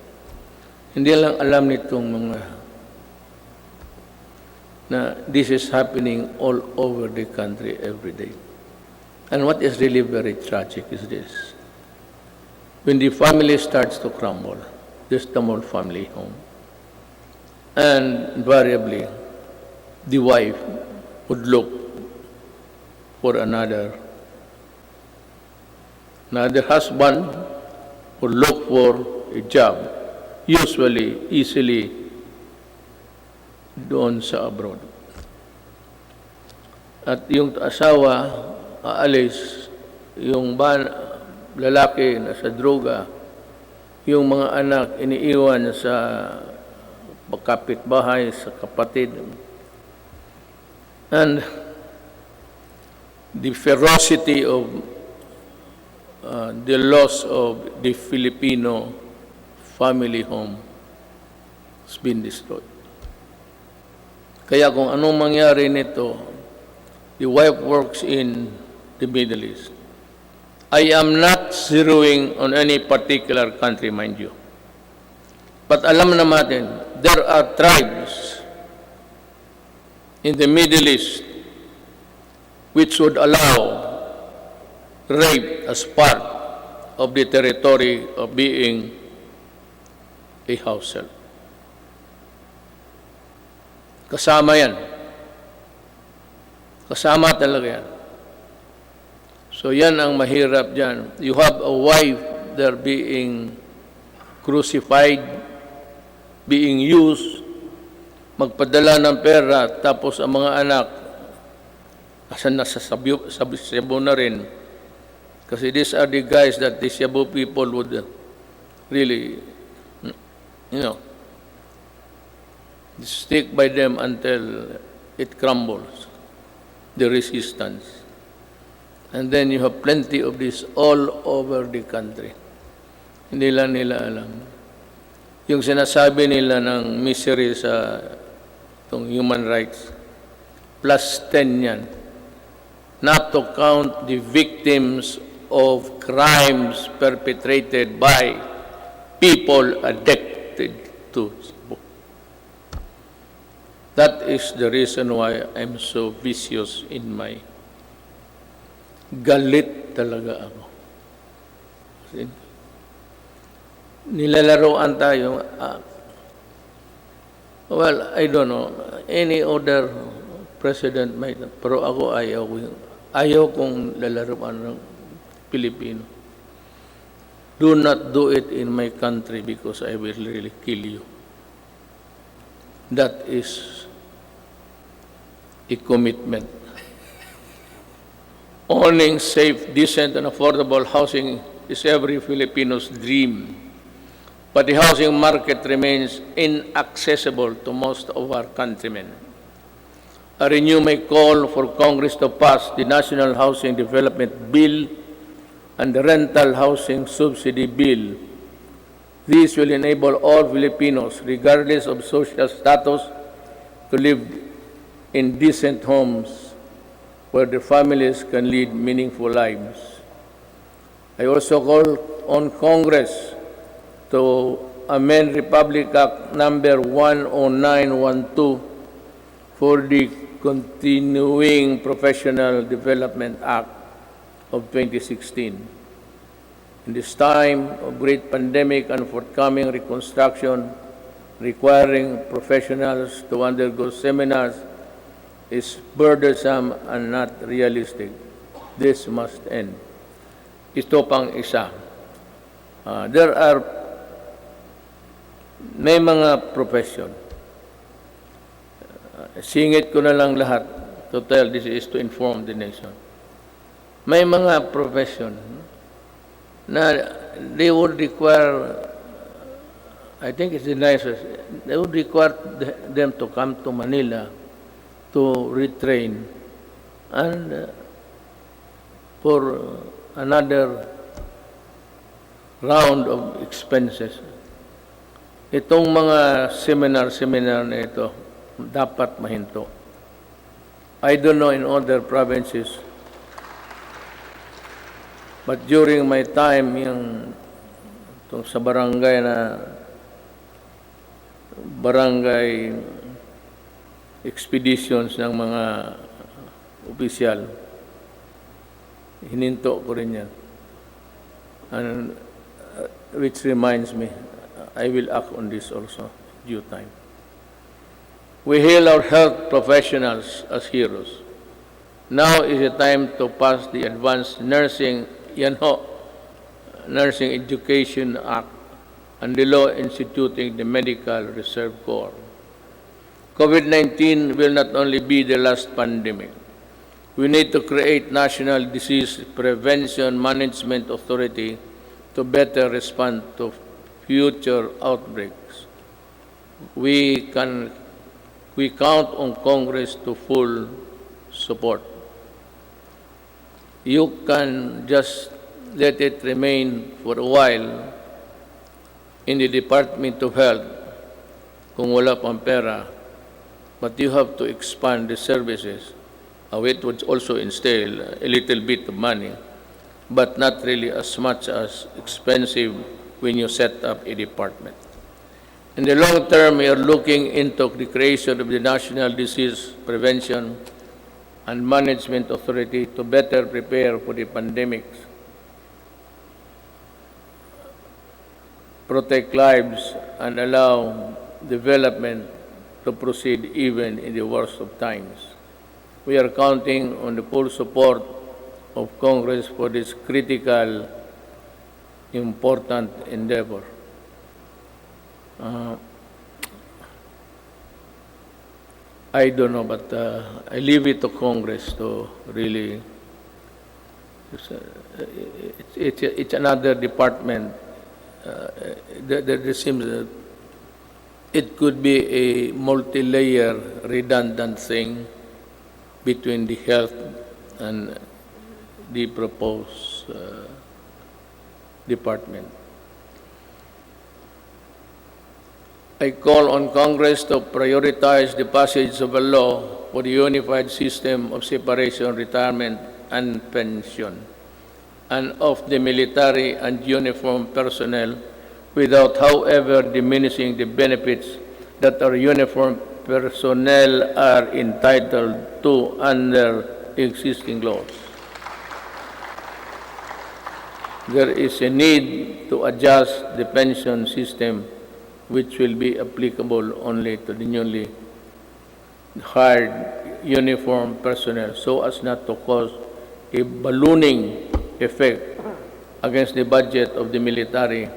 Hindi lang alam nitong mga na this is happening all over the country every day. And what is really very tragic is this. When the family starts to crumble, there's no more family home. And invariably, the wife would look for another husband would look for a job, usually, easily, doon sa abroad. At yung asawa, aalis, yung lalaki na sa droga, yung mga anak iniiwan sa kapitbahay, sa kapatid. And the ferocity of the loss of the Filipino family home has been destroyed. Kaya kung anong mangyari nito, the wife works in the Middle East. I am not zeroing on any particular country, mind you. But alam natin, there are tribes in the Middle East which would allow rape as part of the territory of being a house help. Kasama yan. Kasama talaga yan. So yan ang mahirap dyan. You have a wife there being crucified, being used, magpadala ng pera, tapos ang mga anak, asan nasa Cebu na rin. Kasi these are the guys that the Cebu people would really, stick by them until it crumbles, the resistance. And then you have plenty of this all over the country. Hindi lang nila alam. Yung sinasabi nila ng misery sa itong human rights, plus 10 yan. Not to count the victims of crimes perpetrated by people addicted to smoke. That is the reason why I'm so vicious in my galit talaga ako. Kasi nilalaroan tayo. Well, I don't know. Any other president might, pero ako ayaw kong lalaroan ng Pilipino. Do not do it in my country because I will really kill you. That is a commitment. Owning safe, decent, and affordable housing is every Filipino's dream. But the housing market remains inaccessible to most of our countrymen. I renew my call for Congress to pass the National Housing Development Bill and the Rental Housing Subsidy Bill. These will enable all Filipinos, regardless of social status, to live in decent homes where their families can lead meaningful lives. I also call on Congress to amend Republic Act number 10912 for the Continuing Professional Development Act of 2016. In this time of great pandemic and forthcoming reconstruction, requiring professionals to undergo seminars is burdensome and not realistic. This must end. Ito pang isa. May mga profession. Singit ko na lang lahat to tell this is to inform the nation. May mga profession na they would require, I think it's the nicest, they would require them to come to Manila to retrain and for another round of expenses. Itong mga seminar na ito, dapat mahinto. I don't know in other provinces, but during my time, itong sa barangay expeditions ng mga opisyal, hininto ko rin yan. And which reminds me, I will act on this also due time. We hail our health professionals as heroes. Now is the time to pass the Advanced Nursing Education Act and the law instituting the Medical Reserve Corps. COVID-19 will not only be the last pandemic. We need to create National Disease Prevention Management Authority to better respond to future outbreaks. We count on Congress to full support. You can just let it remain for a while in the Department of Health kung wala pang pera, but you have to expand the services. It would also entail a little bit of money, but not really as much as expensive when you set up a department. In the long term, we are looking into the creation of the National Disease Prevention and Management Authority to better prepare for the pandemics, protect lives, and allow development to proceed even in the worst of times. We are counting on the full support of Congress for this critical, important endeavor. I don't know, but I leave it to Congress to really. It's another department. There seems that it could be a multi-layer, redundant thing between the health and the proposed department. I call on Congress to prioritize the passage of a law for the unified system of separation, retirement, and pension, and of the military and uniformed personnel without, however, diminishing the benefits that our uniformed personnel are entitled to under existing laws. There is a need to adjust the pension system, which will be applicable only to the newly hired uniformed personnel, so as not to cause a ballooning effect against the budget of the military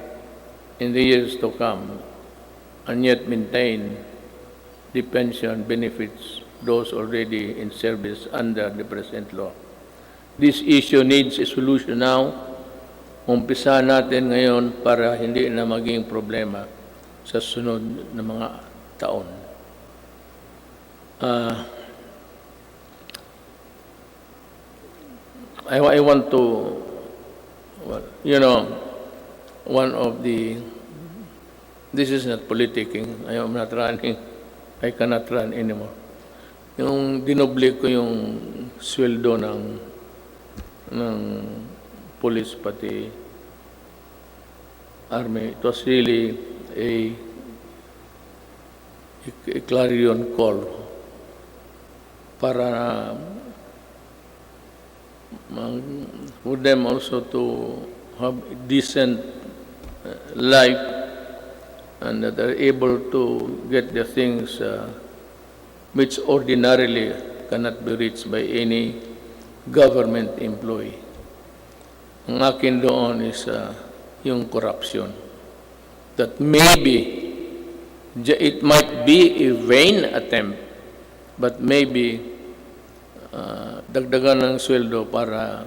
in the years to come, and yet maintain the pension benefits those already in service under the present law. This issue needs a solution now. Umpisa natin ngayon para hindi na maging problema sa sunod na mga taon. I want to, well, you know, one of the, this is not politicking, I am not running, I cannot run anymore. Yung dinoble ko yung sweldo ng police pati army, it was really a clarion call para for them also to have a decent life and that they're able to get the things which ordinarily cannot be reached by any government employee. Ang akin doon is yung corruption. That maybe it might be a vain attempt, but maybe dagdagan ng sweldo para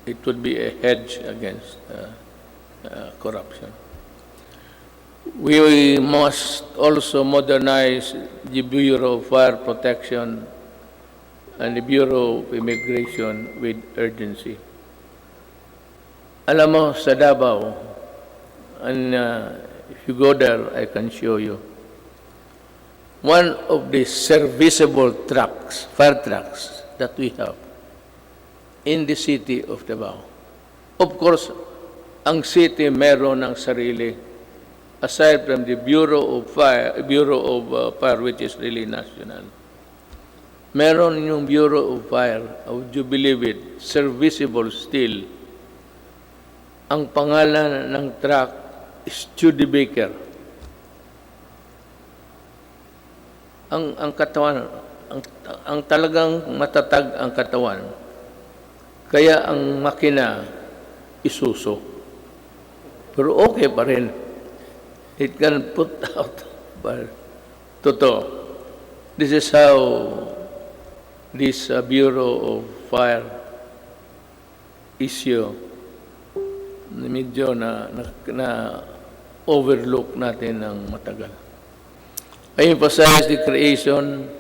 it would be a hedge against corruption. We must also modernize the Bureau of Fire Protection and the Bureau of Immigration with urgency. Alam mo, sa Davao, and if you go there, I can show you, one of the serviceable trucks, fire trucks that we have in the city of Davao. Of course, ang city meron ng sarili, aside from the Bureau of Fire, which is really national. Meron yung Bureau of Fire, would you believe it, serviceable still. Ang pangalan ng truck is Studebaker. Ang katawan, ang talagang matatag ang katawan. Kaya ang makina isuso. Pero okay pa rin. It can put out. But, totoo. This is how this Bureau of Fire issue medyo na overlook natin ng matagal. I emphasize the creation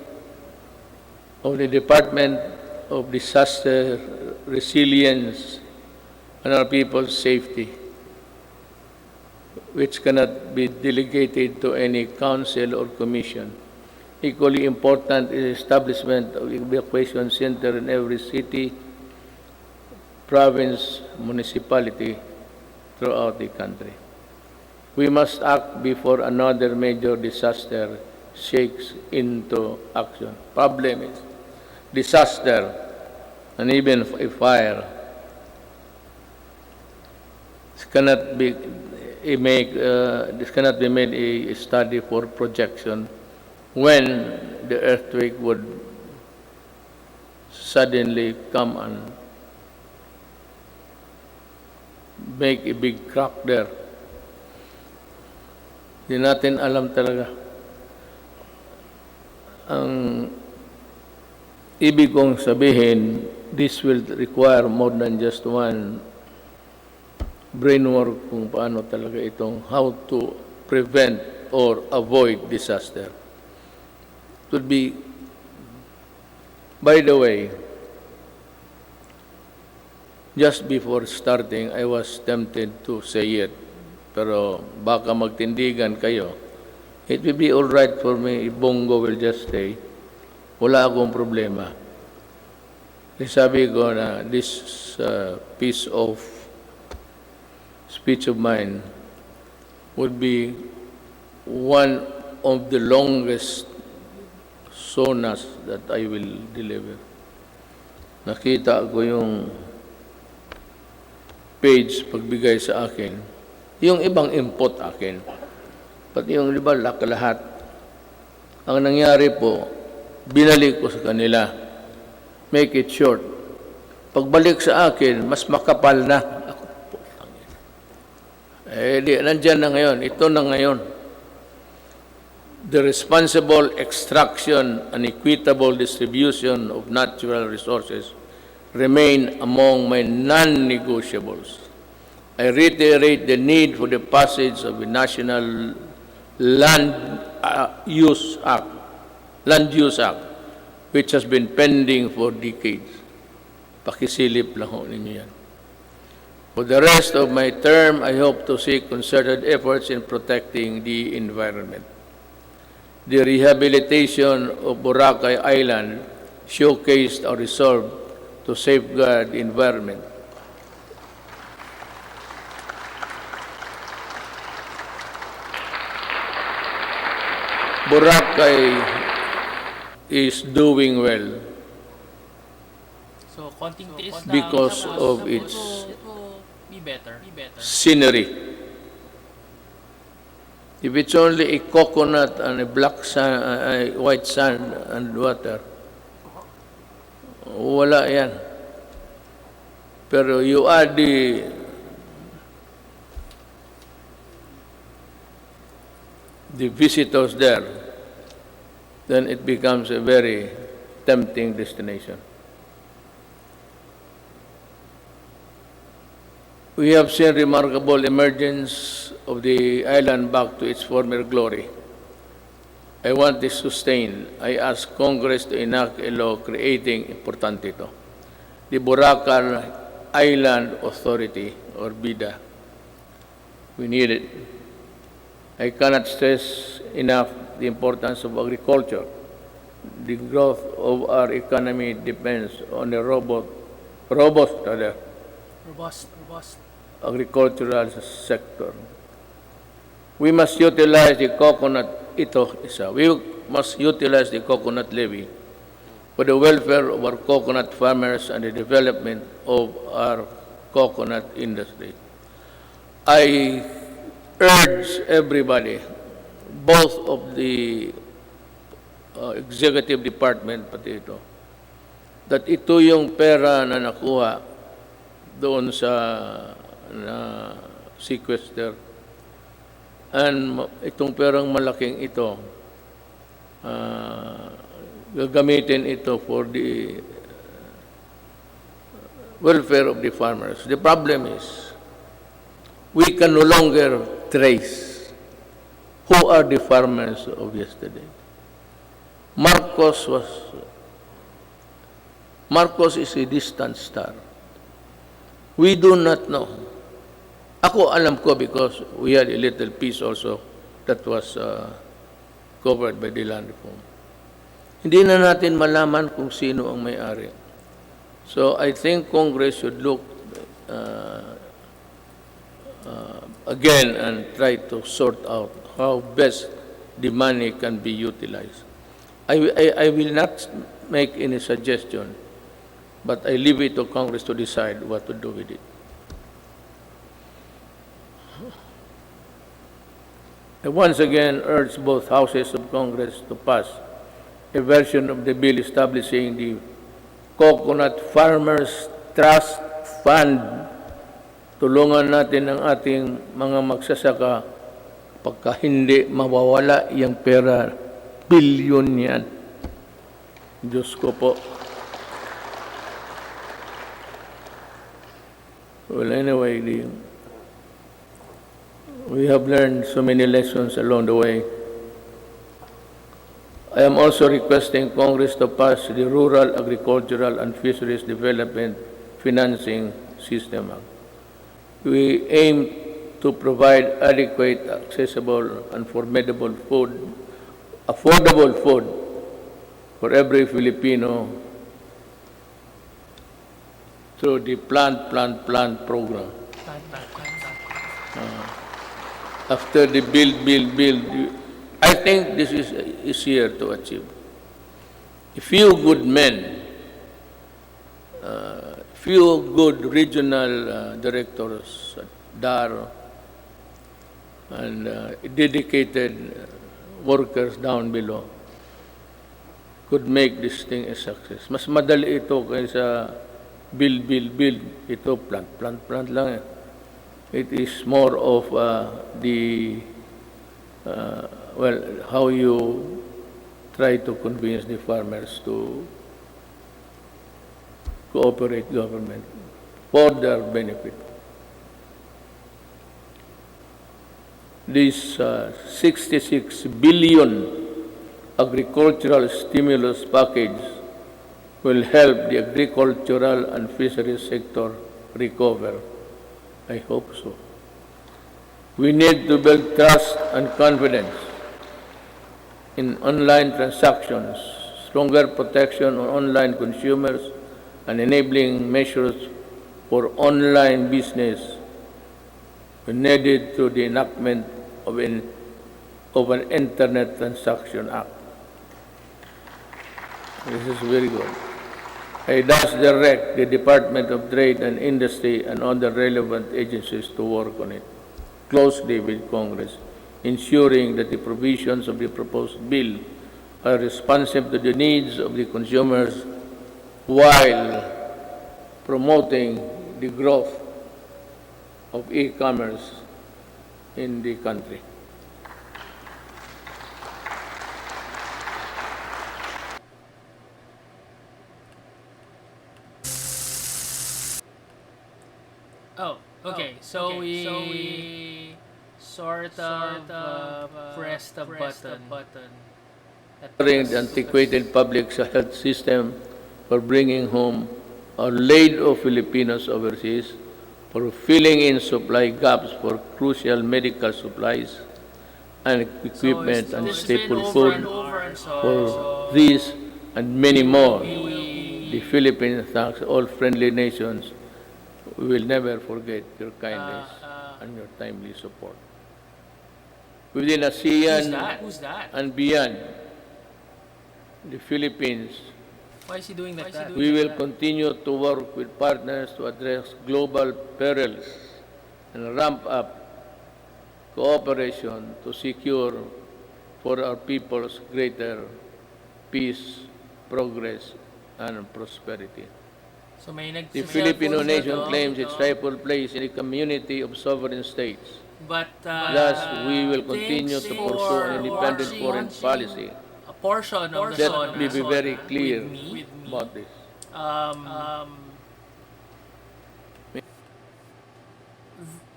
of the Department of Disaster Resilience and our people's safety, which cannot be delegated to any council or commission. Equally important is the establishment of evacuation center in every city, province, municipality throughout the country. We must act before another major disaster shakes into action. Problem is disaster and even a fire. This cannot be made a study for projection when the earthquake would suddenly come and make a big crack there. Hindi natin alam talaga. Ang ibig kong sabihin, this will require more than just one brainwork kung paano talaga itong how to prevent or avoid disaster. It would be, by the way, just before starting, I was tempted to say it, pero baka magtindigan kayo. It will be all right for me if Bongo will just stay. Wala akong problema. Sabi ko na this piece of speech of mine would be one of the longest SONAs that I will deliver. Nakita ko yung page pagbigay sa akin. Yung ibang input akin. Pati yung iba lahat. Ang nangyari po, binalik ko sa kanila. Make it short. Pagbalik sa akin, mas makapal na. Nandyan na ngayon. Ito na ngayon. The responsible extraction and equitable distribution of natural resources remain among my non-negotiables. I reiterate the need for the passage of the National Land Use Act, which has been pending for decades. Pakisilip lang ho ninyo yan. For the rest of my term, I hope to see concerted efforts in protecting the environment. The rehabilitation of Boracay Island showcased our resolve to safeguard the environment. Boracay is doing well So, konting tiis na because tapos of its it will be better. scenery. If it's only a coconut and a black sand, white sand and water, wala yan. Pero you add the visitors there, then it becomes a very tempting destination. We have seen remarkable emergence of the island back to its former glory. I want this sustained. I ask Congress to enact a law creating, importante ito, the Boracay Island Authority, or BIDA. We need it. I cannot stress enough the importance of agriculture. The growth of our economy depends on a robust agricultural sector. We must utilize the coconut, we must utilize the coconut levy for the welfare of our coconut farmers and the development of our coconut industry. I urge everybody, both of the executive department, pati ito, that ito yung pera na nakuha doon sa na sequester. And itong perang malaking ito, gagamitin ito for the welfare of the farmers. The problem is, we can no longer trace who are the farmers of yesterday. Marcos is a distant star. We do not know. Ako alam ko because we had a little piece also that was covered by the land reform. Hindi na natin malaman kung sino ang may-ari. So I think Congress should look again and try to sort out how best the money can be utilized. I will not make any suggestion, but I leave it to Congress to decide what to do with it. I once again urge both houses of Congress to pass a version of the bill establishing the Coconut Farmers Trust Fund. Tulungan natin ang ating mga magsasaka pagka hindi mawawala yung pera, bilyon yan. Diyos ko po. Well, anyway, we have learned so many lessons along the way. I am also requesting Congress to pass the Rural Agricultural and Fisheries Development Financing System Act. We aim to provide adequate, accessible, and affordable food for every Filipino through the Plant program. After the build, I think this is easier to achieve. a few good men, few good regional directors at DAR, and dedicated workers down below could make this thing a success. Mas madali ito kaysa build. Ito plant lang eh. It is more of how you try to convince the farmers to cooperate government for their benefit. This 66 billion agricultural stimulus package will help the agricultural and fisheries sector recover. I hope so. We need to build trust and confidence in online transactions, stronger protection on online consumers, and enabling measures for online business needed through the enactment of an Internet Transaction Act. This is very good. I thus direct the Department of Trade and Industry and other relevant agencies to work on it closely with Congress, ensuring that the provisions of the proposed bill are responsive to the needs of the consumers while promoting the growth of e-commerce in the country. Oh, okay. So we sort of press the button. The antiquated public health system for bringing home or laid off Filipinos overseas, for filling in supply gaps for crucial medical supplies and equipment and staple food. For these and many more, the Philippines thanks all friendly nations. We will never forget your kindness and your timely support. Within ASEAN Who's that? and beyond, the Philippines, Why is he doing that? we will continue to work with partners to address global perils and ramp up cooperation to secure for our peoples greater peace, progress, and prosperity. So The Filipino nation claims its rightful place in a community of sovereign states. But Thus, we will continue to pursue an independent foreign policy. A portion of the Let SONA me be very clear with me. about this.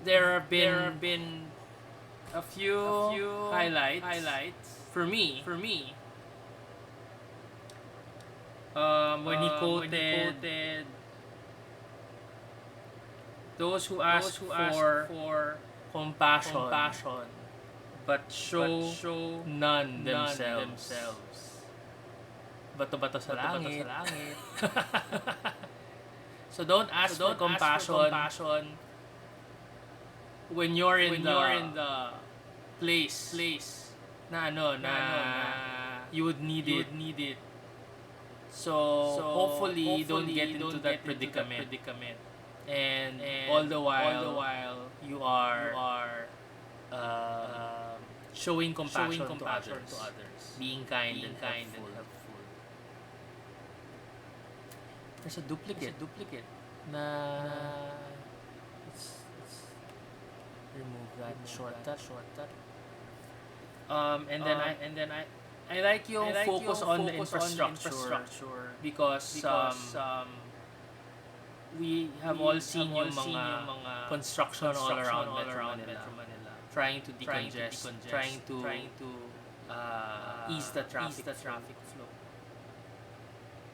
There have been a few highlights for me. When he quoted those who ask for compassion but show none themselves. Bato-bato sa langit. So don't ask for compassion when you're in the place na you would need it. So hopefully don't get into that predicament. And all the while you are showing compassion to others, being kind and helpful. There's a duplicate na let's remove that shortcut. And then I like yung focus on the infrastructure because we have all seen yung mga construction all around Metro Manila, trying to decongest, trying to ease the traffic flow.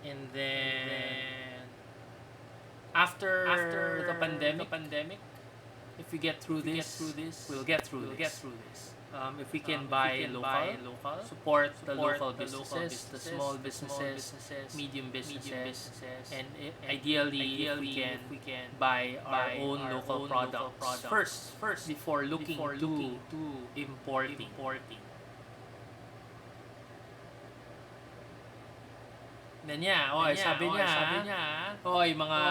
And then after the pandemic, if we get through this, we'll get through this. If we can buy local, support the local businesses, the small businesses, medium businesses, and ideally if we can buy our own local products first before looking to importing. Sabi niya, oy, mga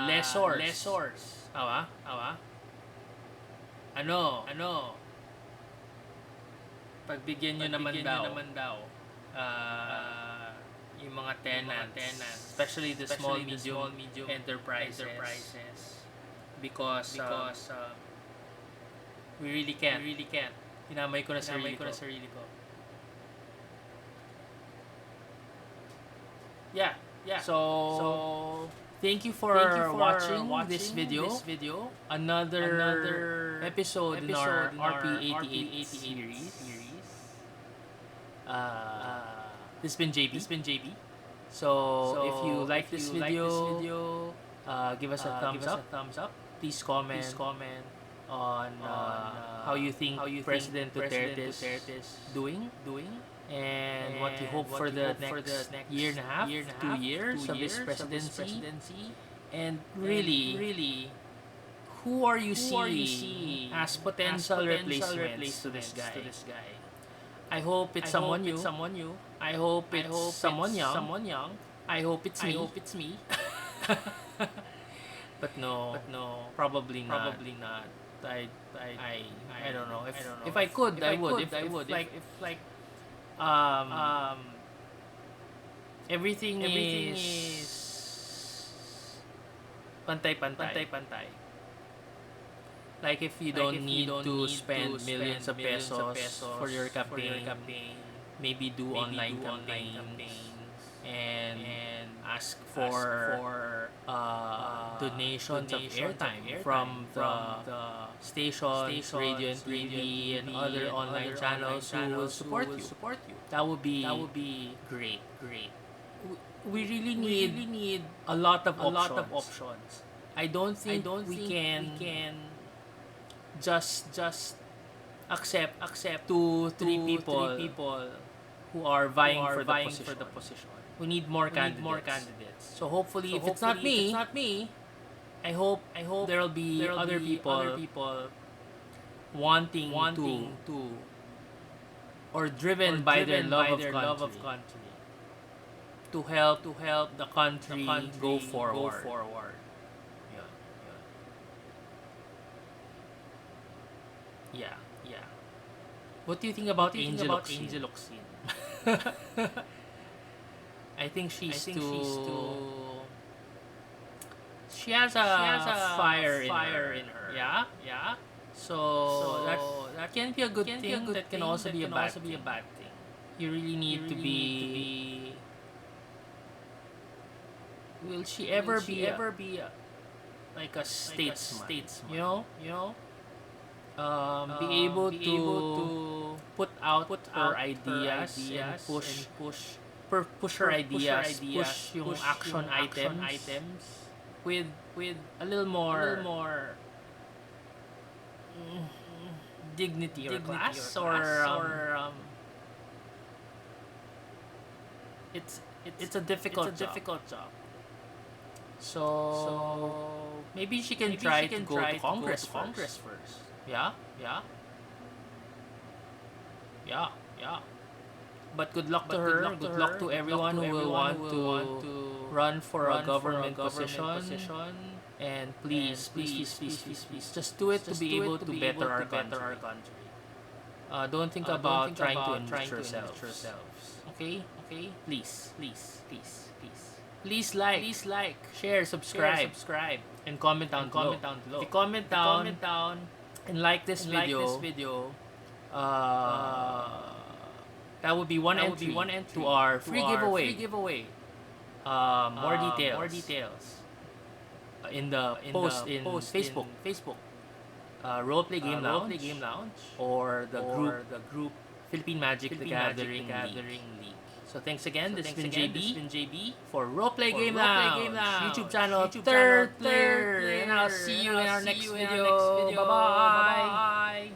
lessors. Awa. Ano? Pagbigyan nyo naman daw yung mga tenants, especially the small medium enterprises, because we really can't. Hinamay ko na sarili ko. Yeah. So thank you for watching this video. Another episode in our RP88 series. This has been JB. So if you like this video, give us a thumbs up. Please comment on how you think President Duterte is doing. And what you hope for the next year and a half, 2 years of his presidency. And really, who are you seeing as potential replacements to this guy? I hope it's someone new. I hope it's someone young. I hope it's me. But no, probably not. I don't know. If I could, I would. If everything is pantay. Like if you don't need to spend millions of pesos for your campaign, maybe do online campaigns and ask for donations of airtime from the stations, radio and TV, and other online channels who will support you. That would be great. We really need a lot of options. I don't think we can just accept 2-3 people who are vying for the position. We need more candidates. So hopefully, if it's not me, I hope there will be other people wanting to or driven by their love of country to help the country go forward. Yeah. What do you think about Angel Oxin? I think she's too. She has a fire in her. Yeah. So that can be a good thing. That can also be a bad thing. You really need to be. Will she ever be like a statesman? You know. Be able to put out her ideas and push her ideas, push yung action items with a little more dignity or class or it's a difficult job. So maybe she can try to go to Congress first. Yeah. But good luck to her. Good luck to everyone who will want to run for a government position. And please, just do it to be able to better our country. Don't think about trying to enrich yourselves. Okay? Please. Please like, share, subscribe, and comment down below. If you comment down and like this video, that would be one entry to our free giveaway. More details in the post in Facebook. Roleplay Game Lounge or the group Philippine Magic the Gathering League. So thanks again. This has been JB for Roleplay Game Lounge YouTube channel Third Player, and I'll see you in our next video. Bye bye.